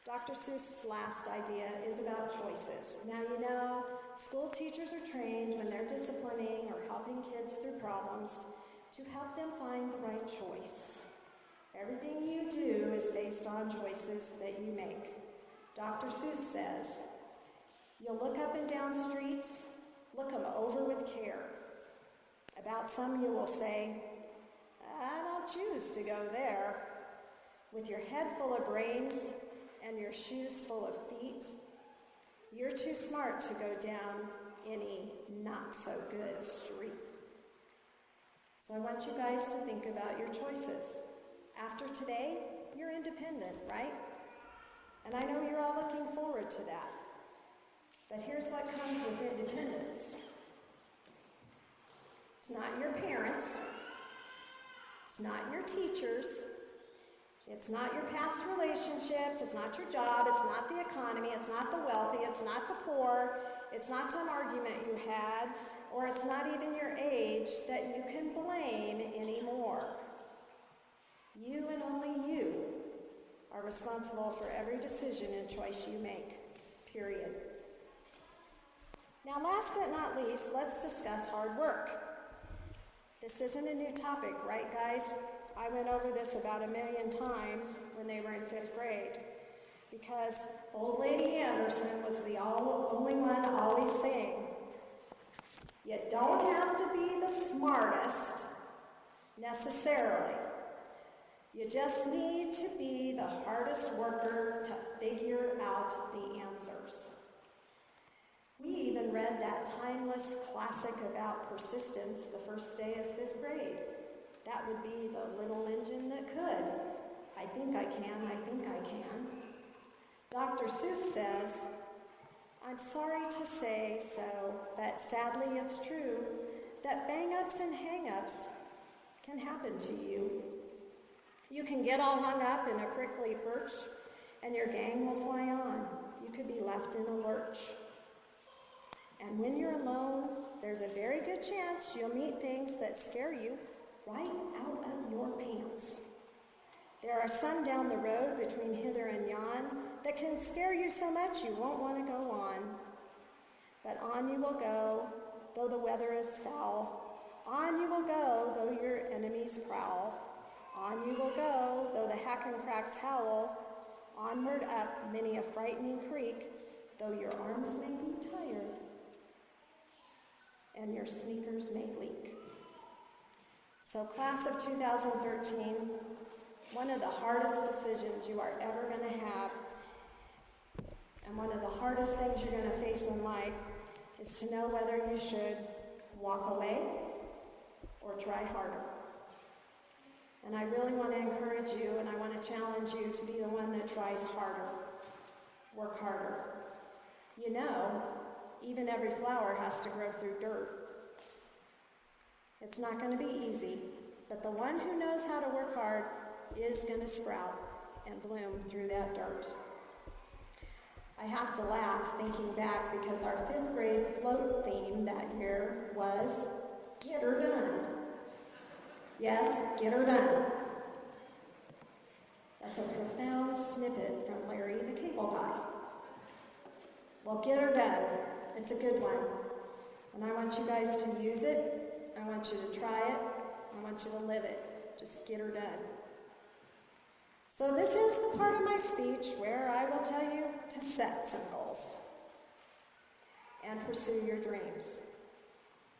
Speaker 9: Dr. Seuss's last idea is about choices. Now, you know, school teachers are trained when they're disciplining or helping kids through problems to help them find the right choice. Everything you do is based on choices that you make. Dr. Seuss says, you'll look up and down streets, look them over with care. About some you will say, I don't choose to go there. With your head full of brains and your shoes full of feet, you're too smart to go down any not-so-good street. So I want you guys to think about your choices. After today, you're independent, right? And I know you're all looking forward to that. But here's what comes with independence. It's not your parents. It's not your teachers. It's not your past relationships. It's not your job. It's not the economy. It's not the wealthy. It's not the poor. It's not some argument you had, or it's not even your age that you can blame anymore. You and only you are responsible for every decision and choice you make, period. Now, last but not least, let's discuss hard work. This isn't a new topic, right, guys? I went over this about 1,000,000 times when they were in 5th grade, because old lady Anderson was the only one always saying, you don't have to be the smartest necessarily. You just need to be the hardest worker to figure out the answers. We even read that timeless classic about persistence the first day of 5th grade. That would be The Little Engine That Could. I think I can, I think I can. Dr. Seuss says, I'm sorry to say so, but sadly it's true that bang-ups and hang-ups can happen to you. You can get all hung up in a prickly perch, and your gang will fly on. You could be left in a lurch. And when you're alone, there's a very good chance you'll meet things that scare you right out of your pants. There are some down the road between hither and yon that can scare you so much you won't want to go on. But on you will go, though the weather is foul. On you will go, though your enemies prowl. On you will go, though the hack-and-cracks howl. Onward up many a frightening creek, though your arms may be tired and your sneakers may leak. So class of 2013, one of the hardest decisions you are ever going to have, and one of the hardest things you're going to face in life, is to know whether you should walk away or try harder. And I really want to encourage you, and I want to challenge you to be the one that tries harder, work harder. You know, even every flower has to grow through dirt. It's not going to be easy, but the one who knows how to work hard is going to sprout and bloom through that dirt. I have to laugh thinking back because our 5th grade float theme that year was, Get Her Done. Yes, get her done. That's a profound snippet from Larry the Cable Guy. Well, get her done. It's a good one. And I want you guys to use it. I want you to try it. I want you to live it. Just get her done. So this is the part of my speech where I will tell you to set some goals and pursue your dreams.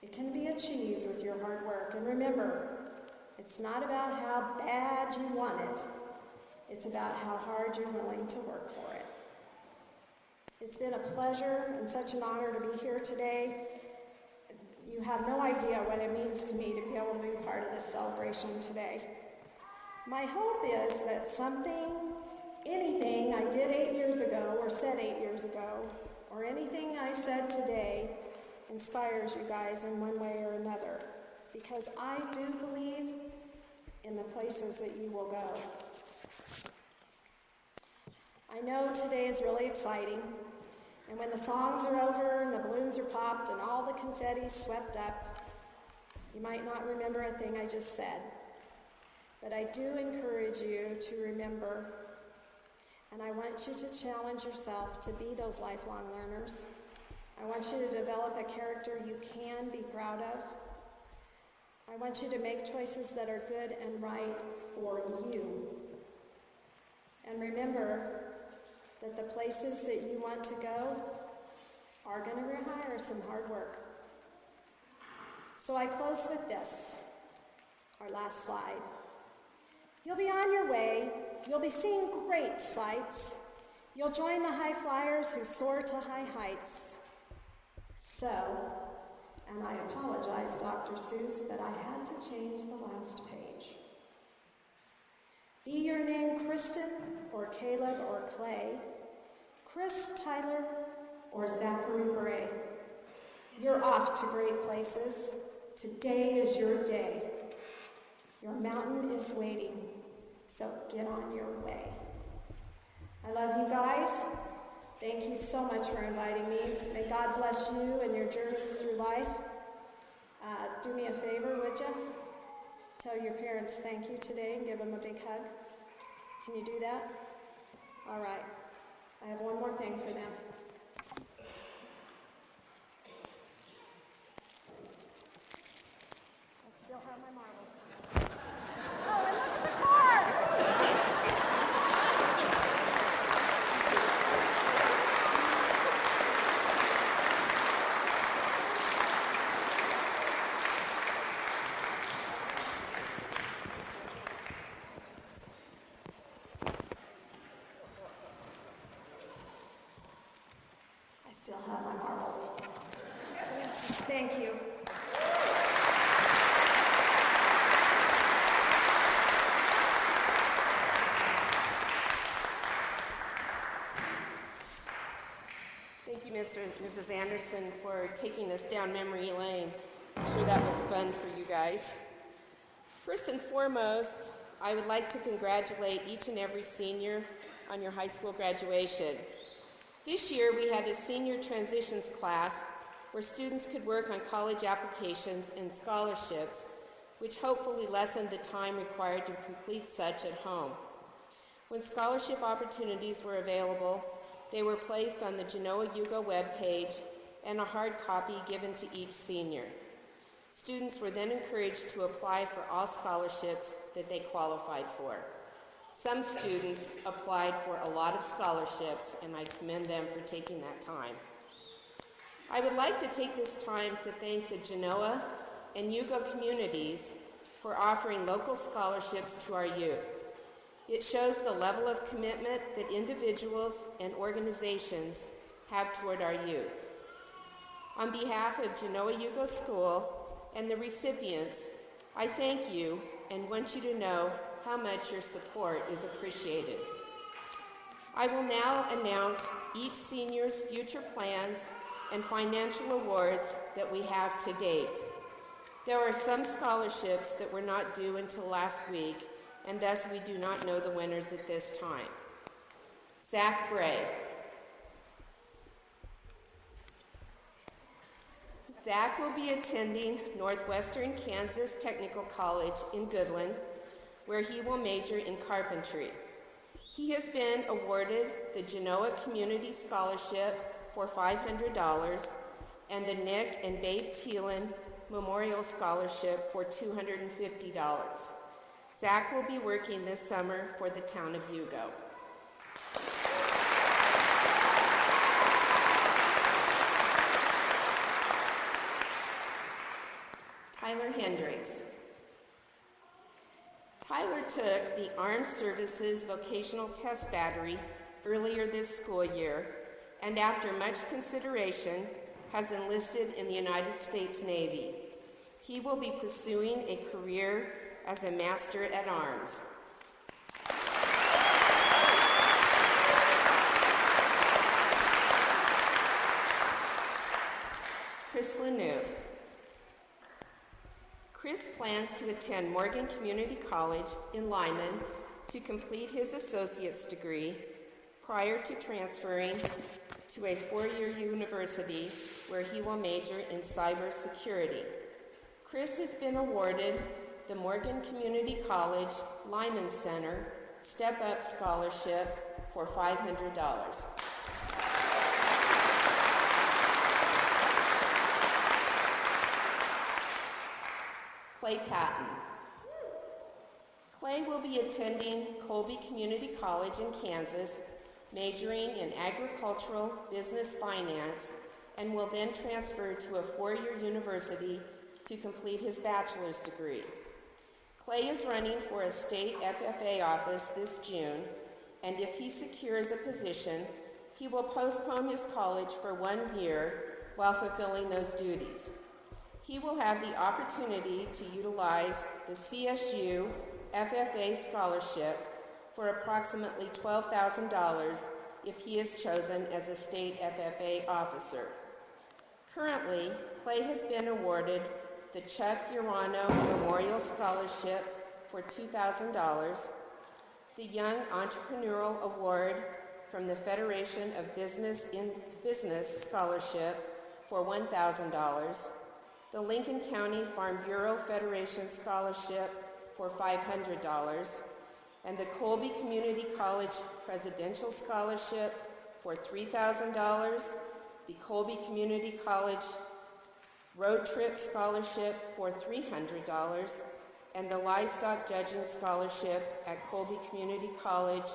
Speaker 9: It can be achieved with your hard work. And remember, it's not about how bad you want it. It's about how hard you're willing to work for it. It's been a pleasure and such an honor to be here today. You have no idea what it means to me to be able to be part of this celebration today. My hope is that anything I did 8 years ago or said 8 years ago, or anything I said today inspires you guys in one way or another, because I do believe in the places that you will go. I know today is really exciting, and when the songs are over and the balloons are popped and all the confetti's swept up, you might not remember a thing I just said. But I do encourage you to remember, and I want you to challenge yourself to be those lifelong learners. I want you to develop a character you can be proud of. I want you to make choices that are good and right for you. And remember that the places that you want to go are going to require some hard work. So I close with this, our last slide. You'll be on your way. You'll be seeing great sights. You'll join the high flyers who soar to high heights. So, and I apologize, Dr. Seuss, but I had to change the last page. Be your name Kristen or Caleb or Clay, Chris, Tyler, or Zachary Bray. You're off to great places. Today is your day. Your mountain is waiting, so get on your way. I love you guys. Thank you so much for inviting me. May God bless you and your journeys through life. Do me a favor, would you? Tell your parents thank you today and give them a big hug. Can you do that? All right. I have one more thing for them. I still have my marbles. Oh, and look at the car! I still have my marbles. Thank you.
Speaker 7: Thank you, Mr. and Mrs. Anderson, for taking us down memory lane. I'm sure that was fun for you guys. First and foremost, I would like to congratulate each and every senior on your high school graduation. This year, we had a senior transitions class where students could work on college applications and scholarships, which hopefully lessened the time required to complete such at home. When scholarship opportunities were available, they were placed on the Genoa Hugo webpage and a hard copy given to each senior. Students were then encouraged to apply for all scholarships that they qualified for. Some students applied for a lot of scholarships, and I commend them for taking that time. I would like to take this time to thank the Genoa and Hugo communities for offering local scholarships to our youth. It shows the level of commitment that individuals and organizations have toward our youth. On behalf of Genoa Hugo School and the recipients, I thank you and want you to know how much your support is appreciated. I will now announce each senior's future plans and financial awards that we have to date. There are some scholarships that were not due until last week, and thus we do not know the winners at this time. Zach Bray. Zach will be attending Northwestern Kansas Technical College in Goodland, where he will major in carpentry. He has been awarded the Genoa Community Scholarship for $500 and the Nick and Babe Thielen Memorial Scholarship for $250. Zach will be working this summer for the town of Hugo. Tyler Hendricks. Tyler took the Armed Services Vocational Test Battery earlier this school year, and after much consideration, has enlisted in the United States Navy. He will be pursuing a career as a master at arms. Chris Lanou. Chris plans to attend Morgan Community College in Lyman to complete his associate's degree prior to transferring to a four-year university where he will major in cybersecurity. Chris has been awarded the Morgan Community College Lyman Center Step Up Scholarship for $500. Clay Patton. Clay will be attending Colby Community College in Kansas, majoring in agricultural business finance, and will then transfer to a four-year university to complete his bachelor's degree. Clay is running for a state FFA office this June, and if he secures a position, he will postpone his college for 1 year while fulfilling those duties. He will have the opportunity to utilize the CSU FFA scholarship for approximately $12,000 if he is chosen as a state FFA officer. Currently, Clay has been awarded the Chuck Urano Memorial Scholarship for $2,000, the Young Entrepreneurial Award from the Federation of Business in Business Scholarship for $1,000, the Lincoln County Farm Bureau Federation Scholarship for $500, and the Colby Community College Presidential Scholarship for $3,000, the Colby Community College Road Trip Scholarship for $300, and the Livestock Judging Scholarship at Colby Community College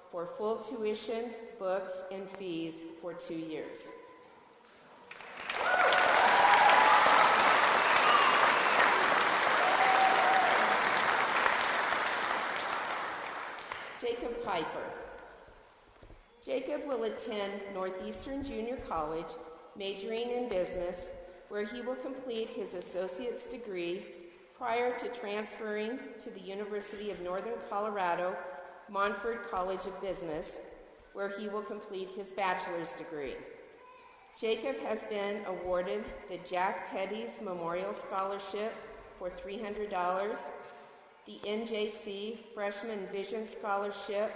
Speaker 7: for full tuition, books, and fees for 2 years. Jacob Piper. Jacob will attend Northeastern Junior College, majoring in business, where he will complete his associate's degree prior to transferring to the University of Northern Colorado, Montford College of Business, where he will complete his bachelor's degree. Jacob has been awarded the Jack Petty's Memorial Scholarship for $300, the NJC Freshman Vision Scholarship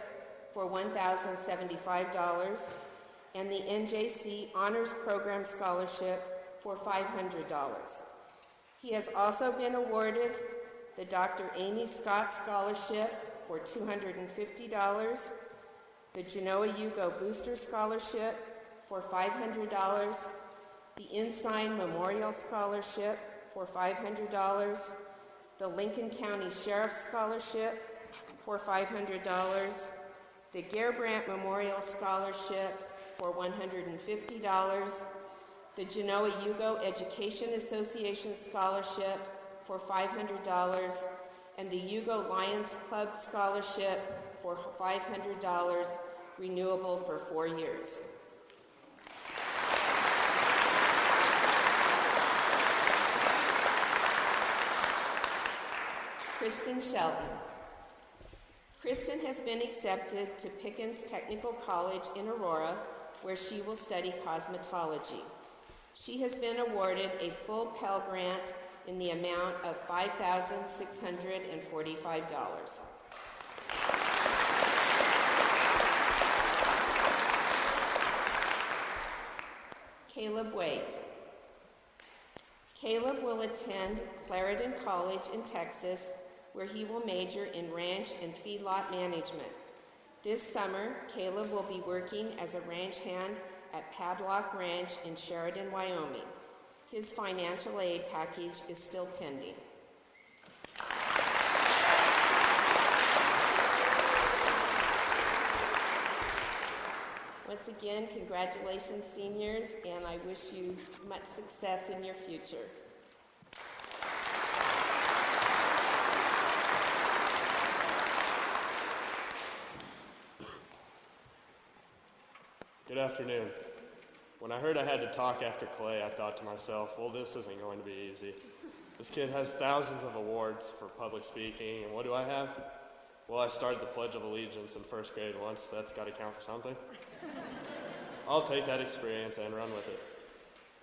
Speaker 7: for $1,075, and the NJC Honors Program Scholarship for $500. He has also been awarded the Dr. Amy Scott Scholarship for $250, the Genoa Hugo Booster Scholarship for $500, the Ensign Memorial Scholarship for $500, the Lincoln County Sheriff's Scholarship for $500, the Gerbrandt Memorial Scholarship for $150, the Genoa Hugo Education Association Scholarship for $500, and the Hugo Lions Club Scholarship for $500, renewable for 4 years. Kristen Shelton. Kristen has been accepted to Pickens Technical College in Aurora, where she will study cosmetology. She has been awarded a full Pell Grant in the amount of $5,645. Caleb Waite. Caleb will attend Clarendon College in Texas, where he will major in ranch and feedlot management. This summer, Caleb will be working as a ranch hand at Padlock Ranch in Sheridan, Wyoming. His financial aid package is still pending. Once again, congratulations, seniors, and I wish you much success in your future.
Speaker 8: Good afternoon. When I heard I had to talk after Clay, I thought to myself, well, this isn't going to be easy. This kid has thousands of awards for public speaking, and what do I have? Well, I started the Pledge of Allegiance in first grade once. That's got to count for something. I'll take that experience and run with it.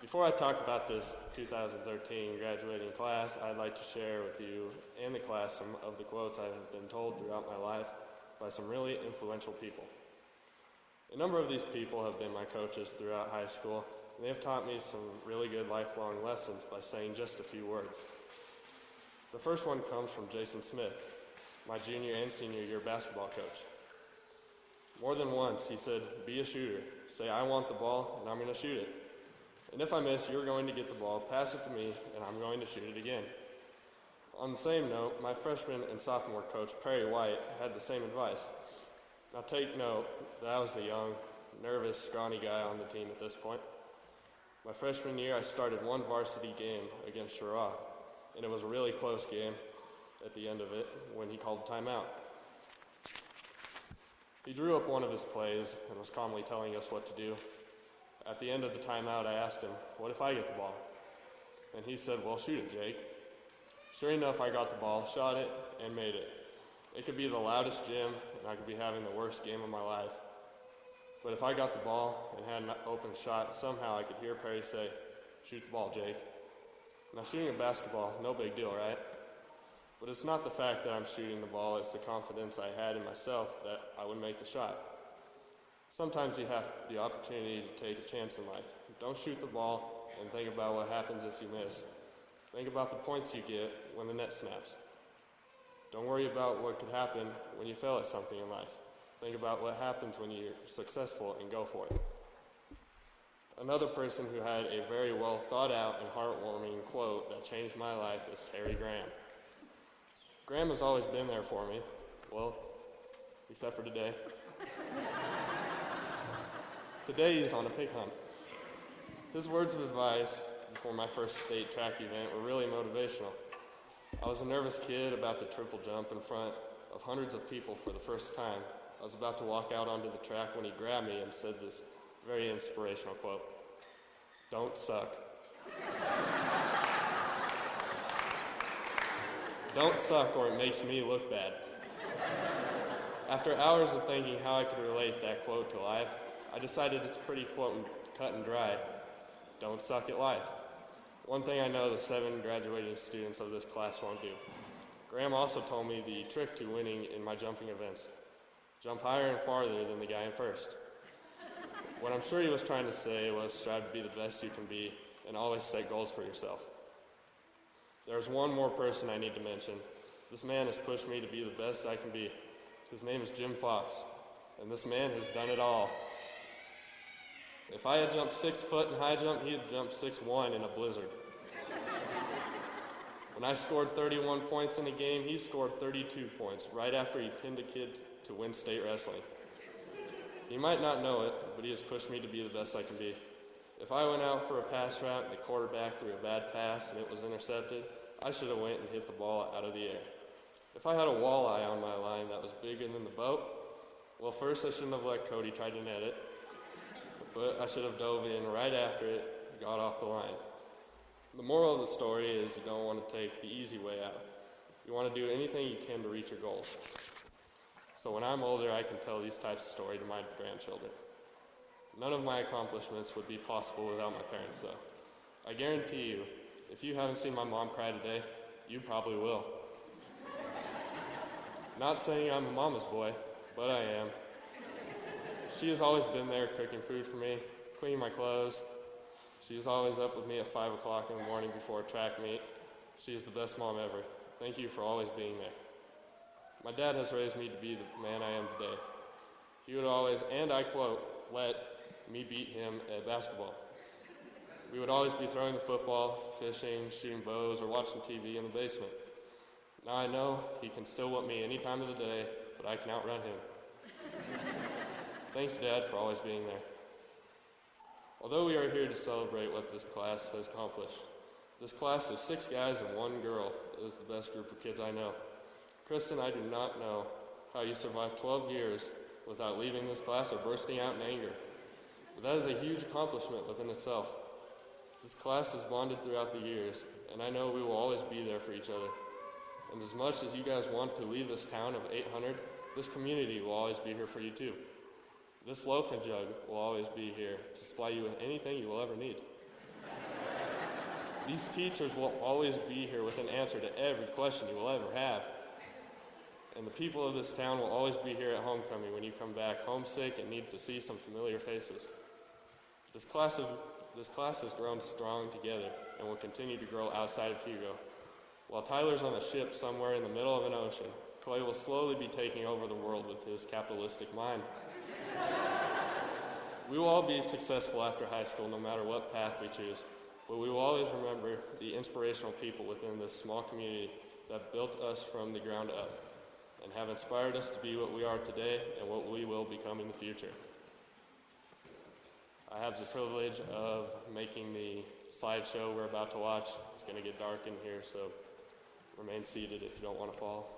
Speaker 8: Before I talk about this 2013 graduating class, I'd like to share with you and the class some of the quotes I have been told throughout my life by some really influential people. A number of these people have been my coaches throughout high school, and they have taught me some really good lifelong lessons by saying just a few words. The first one comes from Jason Smith, my junior and senior year basketball coach. More than once, he said, be a shooter. Say, I want the ball, and I'm going to shoot it. And if I miss, you're going to get the ball, pass it to me, and I'm going to shoot it again. On the same note, my freshman and sophomore coach, Perry White, had the same advice. Now take note that I was the young, nervous, scrawny guy on the team at this point. My freshman year, I started one varsity game against Genoa, and it was a really close game at the end of it when he called a timeout. He drew up one of his plays and was calmly telling us what to do. At the end of the timeout, I asked him, what if I get the ball? And he said, well, shoot it, Jake. Sure enough, I got the ball, shot it, and made it. It could be the loudest gym, and I could be having the worst game of my life. But if I got the ball and had an open shot, somehow I could hear Perry say, shoot the ball, Jake. Now, shooting a basketball, no big deal, right? But it's not the fact that I'm shooting the ball, it's the confidence I had in myself that I would make the shot. Sometimes you have the opportunity to take a chance in life. Don't shoot the ball and think about what happens if you miss. Think about the points you get when the net snaps. Don't worry about what could happen when you fail at something in life. Think about what happens when you're successful and go for it. Another person who had a very well thought out and heartwarming quote that changed my life is Terry Graham. Graham has always been there for me. Well, except for today. Today he's on a pig hunt. His words of advice before my first state track event were really motivational. I was a nervous kid about to triple jump in front of hundreds of people for the first time. I was about to walk out onto the track when he grabbed me and said this very inspirational quote, "Don't suck." Don't suck or it makes me look bad. After hours of thinking how I could relate that quote to life, I decided it's pretty cut and dry. Don't suck at life. One thing I know the 7 graduating students of this class won't do. Graham also told me the trick to winning in my jumping events. Jump higher and farther than the guy in first. What I'm sure he was trying to say was strive to be the best you can be and always set goals for yourself. There's one more person I need to mention. This man has pushed me to be the best I can be. His name is Jim Fox, and this man has done it all. If I had jumped 6 foot in high jump, he had jumped 6'1" in a blizzard. When I scored 31 points in a game, he scored 32 points right after he pinned a kid to win state wrestling. He might not know it, but he has pushed me to be the best I can be. If I went out for a pass route and the quarterback threw a bad pass and it was intercepted, I should have went and hit the ball out of the air. If I had a walleye on my line that was bigger than the boat, well, first I shouldn't have let Cody try to net it, but I should have dove in right after it got off the line. The moral of the story is you don't want to take the easy way out. You want to do anything you can to reach your goals. So when I'm older, I can tell these types of stories to my grandchildren. None of my accomplishments would be possible without my parents, though. I guarantee you, if you haven't seen my mom cry today, you probably will. Not saying I'm a mama's boy, but I am. She has always been there cooking food for me, cleaning my clothes. She's always up with me at 5 o'clock in the morning before a track meet. She is the best mom ever. Thank you for always being there. My dad has raised me to be the man I am today. He would always, and I quote, let me beat him at basketball. We would always be throwing the football, fishing, shooting bows, or watching TV in the basement. Now I know he can still whoop me any time of the day, but I can outrun him. Thanks, Dad, for always being there. Although we are here to celebrate what this class has accomplished, this class of 6 guys and 1 girl is the best group of kids I know. Kristen, I do not know how you survived 12 years without leaving this class or bursting out in anger.
Speaker 10: But that is a huge accomplishment within itself. This class has bonded throughout the years, and I know we will always be there for each other. And as much as you guys want to leave this town of 800, this community will always be here for you too. This loaf and jug will always be here to supply you with anything you will ever need. These teachers will always be here with an answer to every question you will ever have. And the people of this town will always be here at homecoming when you come back homesick and need to see some familiar faces. This class has grown strong together and will continue to grow outside of Hugo. While Tyler's on a ship somewhere in the middle of an ocean, Clay will slowly be taking over the world with his capitalistic mind. We will all be successful after high school no matter what path we choose, but we will always remember the inspirational people within this small community that built us from the ground up and have inspired us to be what we are today and what we will become in the future. I have the privilege of making the slideshow we're about to watch. It's going to get dark in here, so remain seated if you don't want to fall.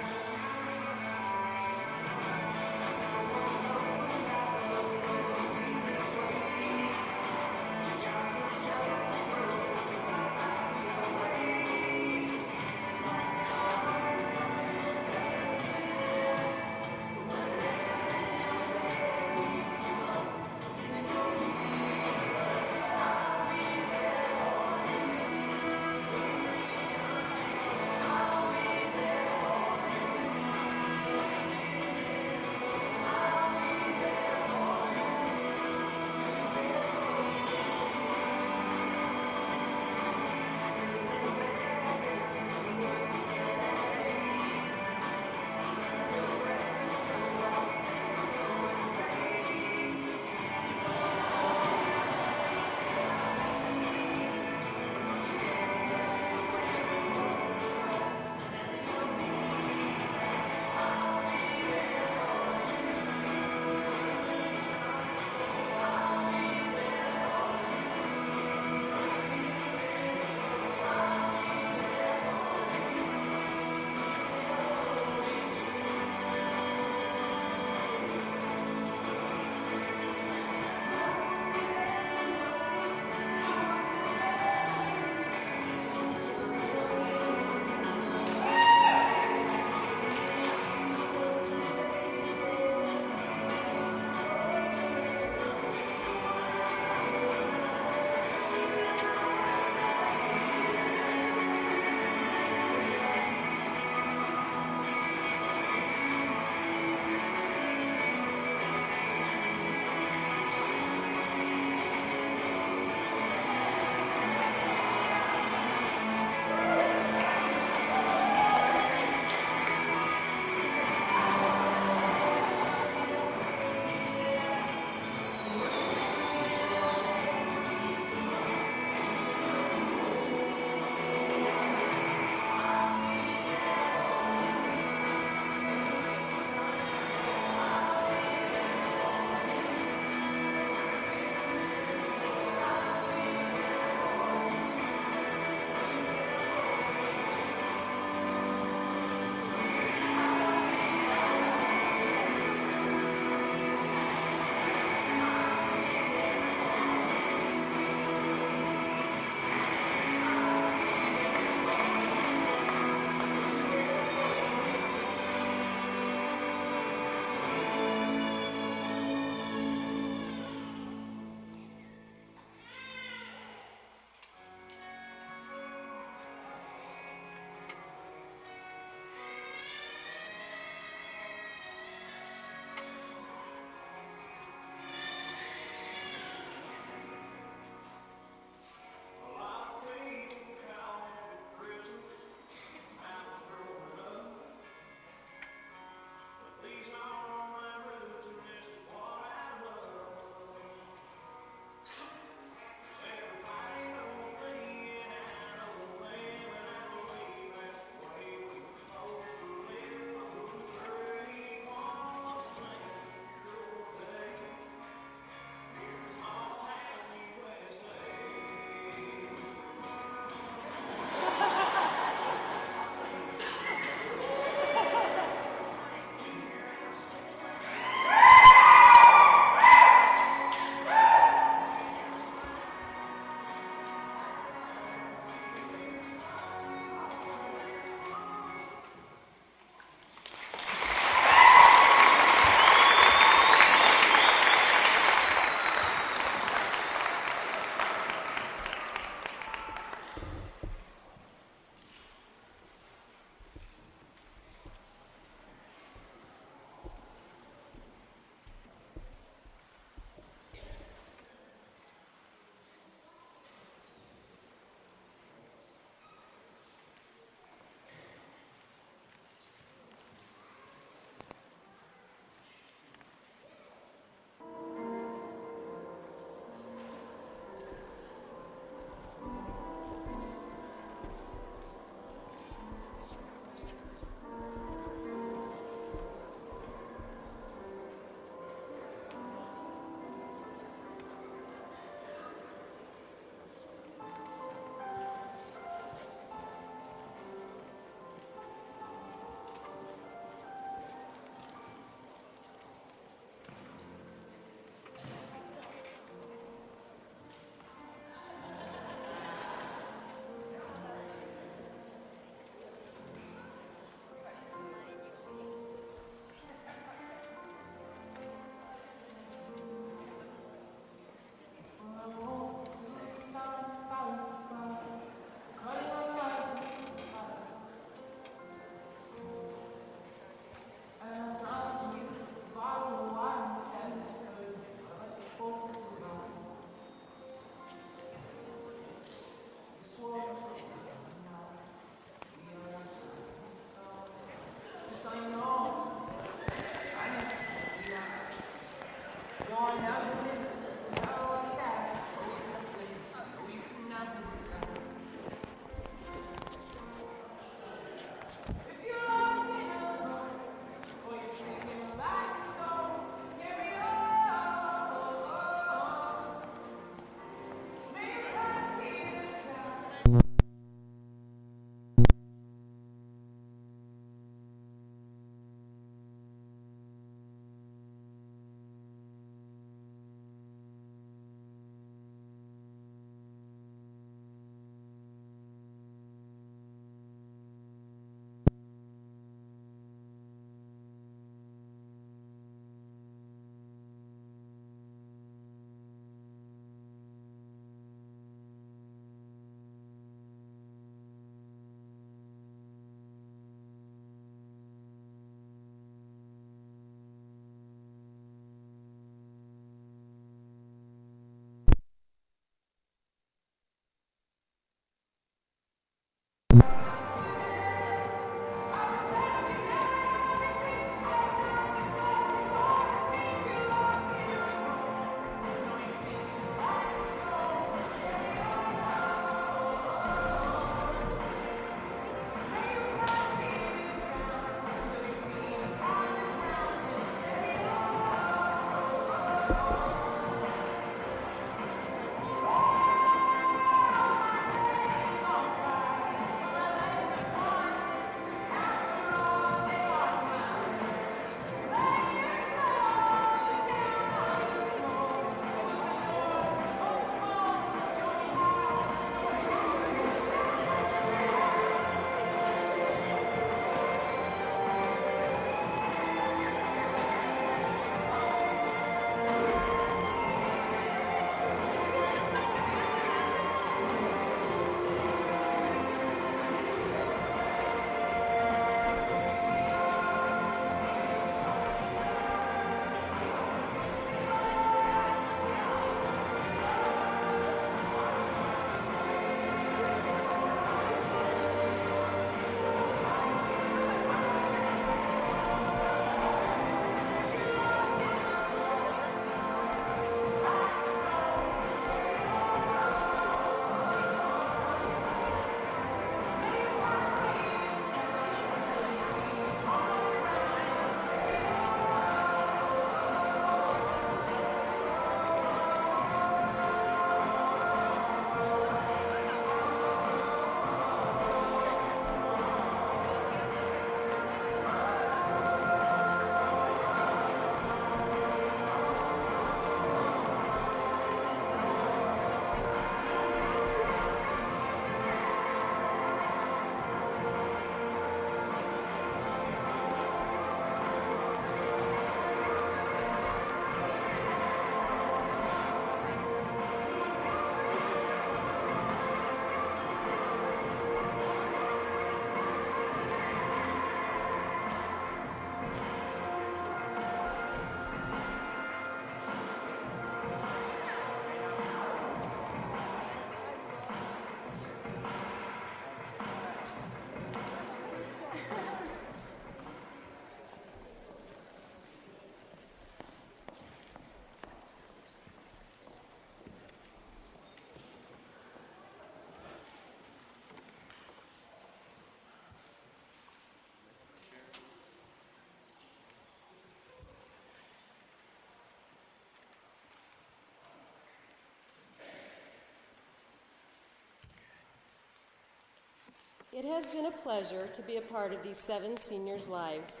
Speaker 11: It has been a pleasure to be a part of these 7 seniors' lives.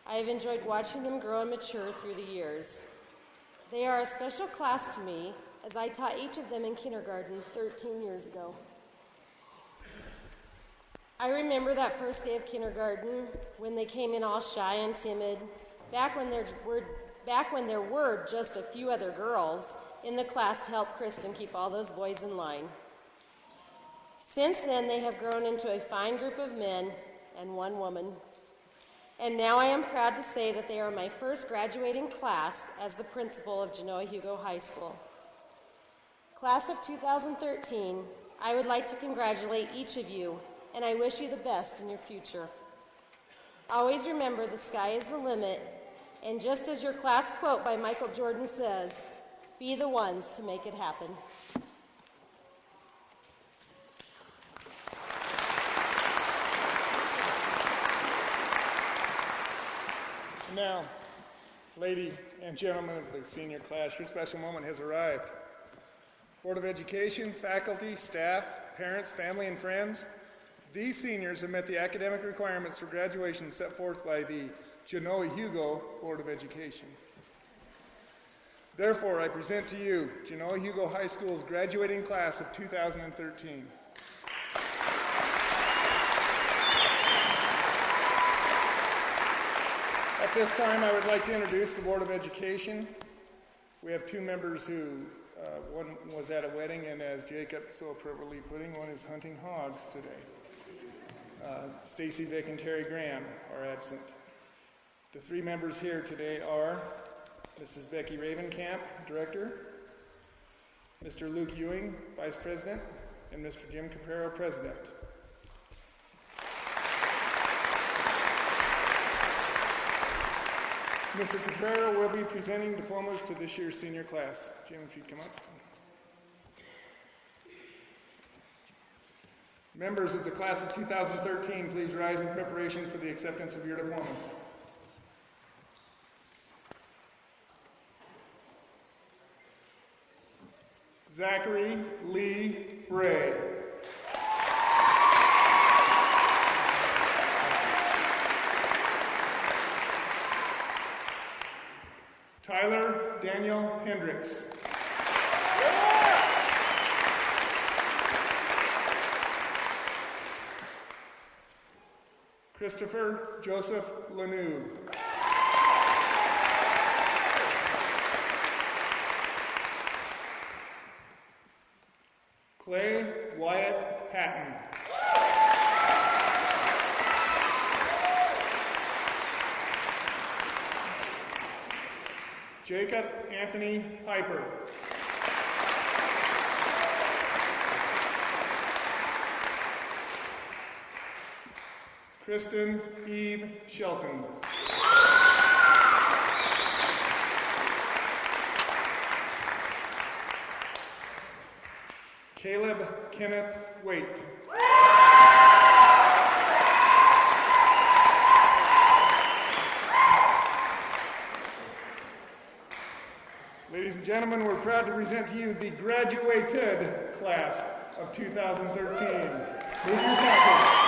Speaker 11: I have enjoyed watching them grow and mature through the years. They are a special class to me, as I taught each of them in kindergarten 13 years ago. I remember that first day of kindergarten when they came in all shy and timid, back when there were just a few other girls in the class to help Kristen keep all those boys in line. Since then, they have grown into a fine group of men and one woman. And now I am proud to say that they are my first graduating class as the principal of Genoa Hugo High School. Class of 2013, I would like to congratulate each of you, and I wish you the best in your future. Always remember the sky is the limit, And just as your class quote by Michael Jordan says, be the ones to make it happen.
Speaker 6: Now, lady and gentlemen of the senior class, your special moment has arrived. Board of Education, faculty, staff, parents, family, and friends, these seniors have met the academic requirements for graduation set forth by the Genoa Hugo Board of Education. Therefore, I present to you Genoa Hugo High School's graduating class of 2013. At this time, I would like to introduce the Board of Education. We have two members who, one was at a wedding, and as Jacob so appropriately putting, one is hunting hogs today. Stacy Vick and Terry Graham are absent. The three members here today are Mrs. Becky Ravenkamp, Director, Mr. Luke Ewing, Vice President, and Mr. Jim Caprero, President. Mr. Caprero will be presenting diplomas to this year's senior class. Jim, if you'd come up. Members of the class of 2013, please rise in preparation for the acceptance of your diplomas. Zachary Lee Bray. Tyler Daniel Hendricks. Christopher Joseph Lanou. Clay Wyatt Patton. Jacob Anthony Piper. Kristen Eve Shelton. Caleb Kenneth Waite. Ladies and gentlemen, we're proud to present to you the graduated class of 2013. Move your classes.